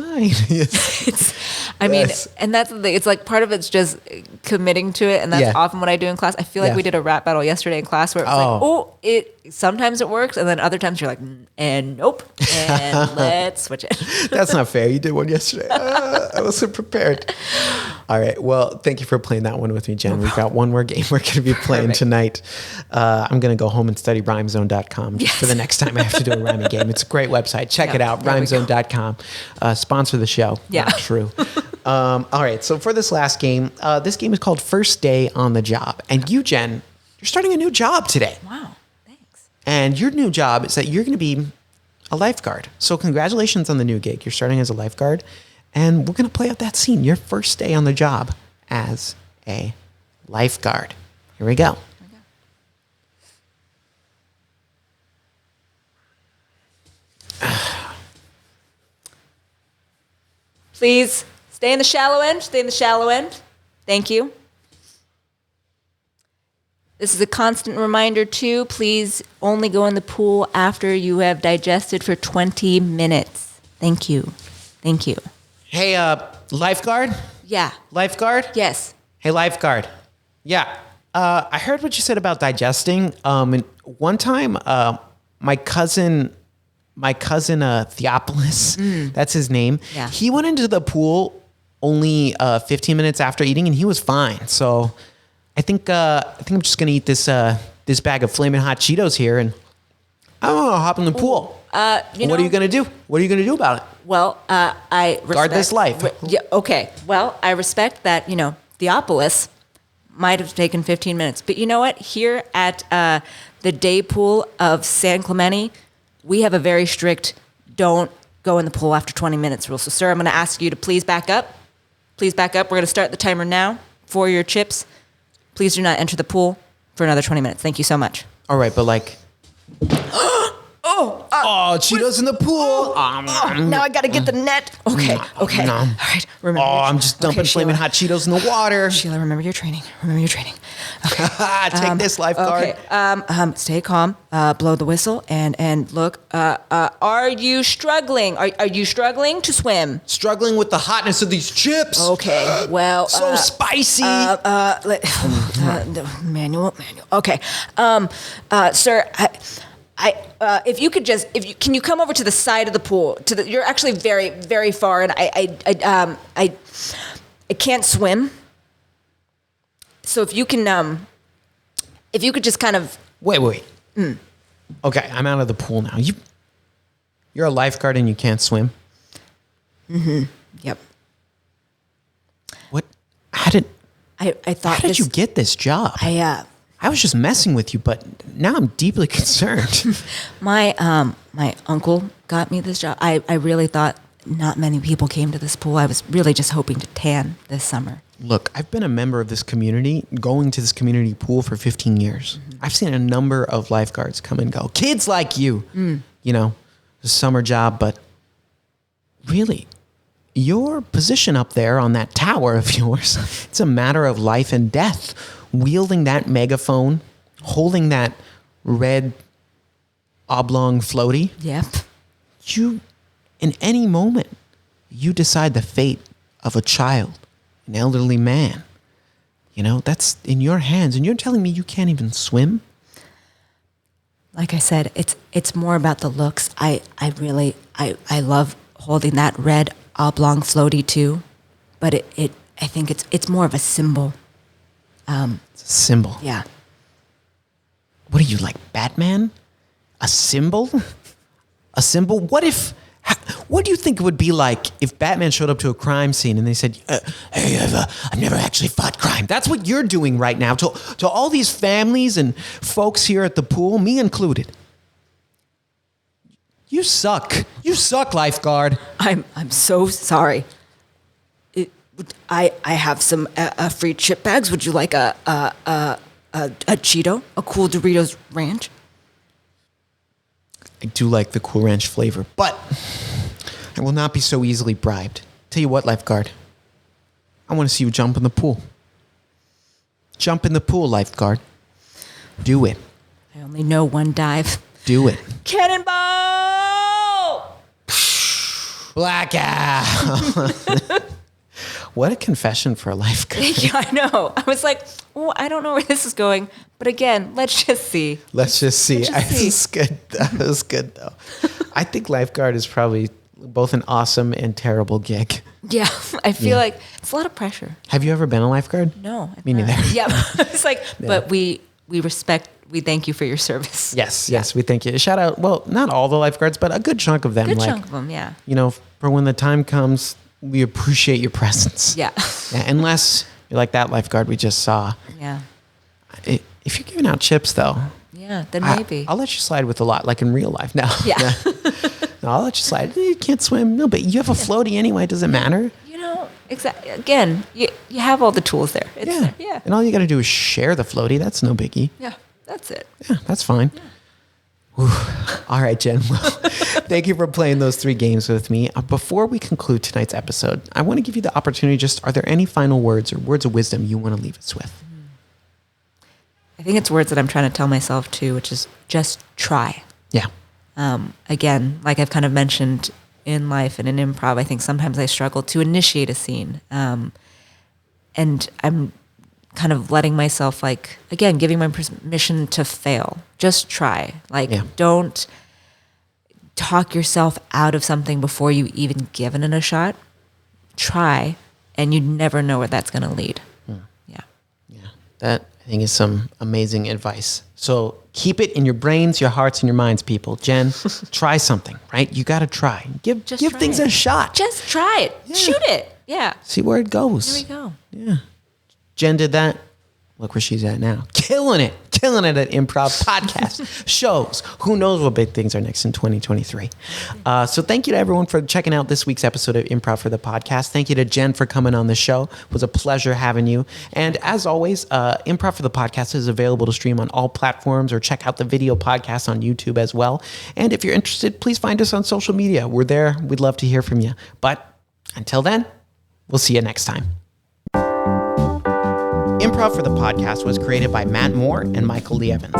And that's the thing. It's part of it's just committing to it. And that's often what I do in class. I feel like we did a rap battle yesterday in class where it was sometimes it works. And then other times you're like, and nope. And let's switch it. That's not fair. You did one yesterday. I wasn't prepared. All right. Well, thank you for playing that one with me, Jen. We've got one more game we're going to be playing tonight. I'm going to go home and study rhymezone.com just for the next time I have to do a rhyming game. It's a great website. Check it out, rhymezone.com. Sponsor the show. Yeah. Not true. All right. So for this last game, this game is called First Day on the Job. And you, Jen, you're starting a new job today. Wow. Thanks. And your new job is that you're going to be a lifeguard. So congratulations on the new gig. You're starting as a lifeguard. And we're going to play out that scene, your first day on the job as a lifeguard. Here we go. Please stay in the shallow end. Stay in the shallow end. Thank you. This is a constant reminder, too. Please only go in the pool after you have digested for 20 minutes. Thank you. Thank you. Hey, lifeguard? Yeah. Lifeguard? Yes. Hey, lifeguard. Yeah. I heard what you said about digesting. And one time, my cousin Theopolis, that's his name. Yeah. He went into the pool only 15 minutes after eating, and he was fine. So I think I'm just gonna eat this bag of Flamin' Hot Cheetos here, and I don't know, hop in the pool. What are you gonna do? What are you gonna do about it? Well, I respect, guard this life. Yeah. Okay. Well, I respect that. Theopolis might have taken 15 minutes, but you know what? Here at the day pool of San Clemente, we have a very strict don't go in the pool after 20 minutes rule. So, sir, I'm going to ask you to please back up. Please back up. We're going to start the timer now for your chips. Please do not enter the pool for another 20 minutes. Thank you so much. All right, but Cheetos in the pool. Now I got to get the net. Okay. All right. Remember. I'm just dumping Flamin' Hot Cheetos in the water. Sheila, remember your training. Okay. Take this, lifeguard. Okay. Stay calm. Blow the whistle and look. Are you struggling? Are you struggling to swim? Struggling with the hotness of these chips. Okay. Well. So spicy. Manual. Okay. Sir. Can you come over to the side of the pool? You're actually very, very far, and I can't swim. So if you could just kind of wait. Okay, I'm out of the pool now. You're a lifeguard and you can't swim. Mm-hmm. Yep. What? How did you get this job? I was just messing with you, but now I'm deeply concerned. My uncle got me this job. I really thought not many people came to this pool. I was really just hoping to tan this summer. Look, I've been a member of this community, going to this community pool for 15 years. Mm-hmm. I've seen a number of lifeguards come and go. Kids like you, a summer job, but really, your position up there on that tower of yours, it's a matter of life and death. Wielding that megaphone, holding that red oblong floaty. Yep. In any moment, you decide the fate of a child, an elderly man. That's in your hands. And you're telling me you can't even swim? like I said, it's more about the looks. I love holding that red oblong floaty too, but I think it's more of a symbol. It's a symbol. Yeah. What are you, like Batman? A symbol? A symbol? What do you think it would be like if Batman showed up to a crime scene and they said, hey, I've never actually fought crime. That's what you're doing right now to all these families and folks here at the pool, me included. You suck. You suck, lifeguard. I'm so sorry. I have some free chip bags. Would you like a Cheeto, a Cool Doritos Ranch? I do like the Cool Ranch flavor, but I will not be so easily bribed. Tell you what, lifeguard. I want to see you jump in the pool. Jump in the pool, lifeguard. Do it. I only know one dive. Do it. Cannonball! Blackout. What a confession for a lifeguard. Yeah, I know. I was like, oh, I don't know where this is going. But again, let's just see. Let's just see. Let's just see. This is good. That was good, though. I think lifeguard is probably both an awesome and terrible gig. Yeah, I feel like it's a lot of pressure. Have you ever been a lifeguard? No. Me neither. Yeah. It's like, but we thank you for your service. Yes, we thank you. Shout out, well, not all the lifeguards, but a good chunk of them. Good chunk of them, yeah. You know, for when the time comes, we appreciate your presence. Yeah. Unless you're like that lifeguard we just saw. Yeah. If you're giving out chips, though. Yeah, then maybe. I'll let you slide with a lot, like in real life now. Yeah. No, I'll let you slide. You can't swim. No, but you have a floaty anyway. Does it matter? You know, exactly. Again, you have all the tools there. It's there. Yeah. And all you got to do is share the floaty. That's no biggie. Yeah, that's it. Yeah, that's fine. Yeah. All right, Jen. Well, thank you for playing those 3 games with me. Before we conclude tonight's episode, I want to give you the opportunity. Are there any final words or words of wisdom you want to leave us with? I think it's words that I'm trying to tell myself too, which is just try. Yeah. Again, like I've kind of mentioned in life and in improv, I think sometimes I struggle to initiate a scene. And I'm kind of letting myself, like, again, giving my permission to fail. Just try. Like, don't talk yourself out of something before you even given it a shot. Try, and you never know where that's going to lead. Yeah. That, I think, is some amazing advice. So keep it in your brains, your hearts, and your minds, people. Jen, try something, right? You got to try. Give things a shot. Just try it. Yeah. Shoot it. Yeah. See where it goes. There we go. Yeah. Jen did that. Look where she's at now. Killing it at Improv podcast shows. Who knows what big things are next in 2023. So thank you to everyone for checking out this week's episode of Improv for the podcast. Thank you to Jen for coming on the show. It was a pleasure having you. And as always, Improv for the podcast is available to stream on all platforms, or check out the video podcast on YouTube as well. And if you're interested, please find us on social media. We're there. We'd love to hear from you. But until then, we'll see you next time. Improv for the podcast was created by Matt Moore and Michael Lee Evans.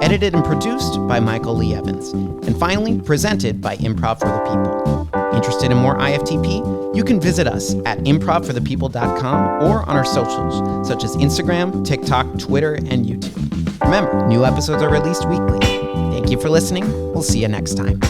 Edited and produced by Michael Lee Evans. And finally, presented by Improv for the People. Interested in more IFTP? You can visit us at improvforthepeople.com or on our socials, such as Instagram, TikTok, Twitter, and YouTube. Remember, new episodes are released weekly. Thank you for listening. We'll see you next time.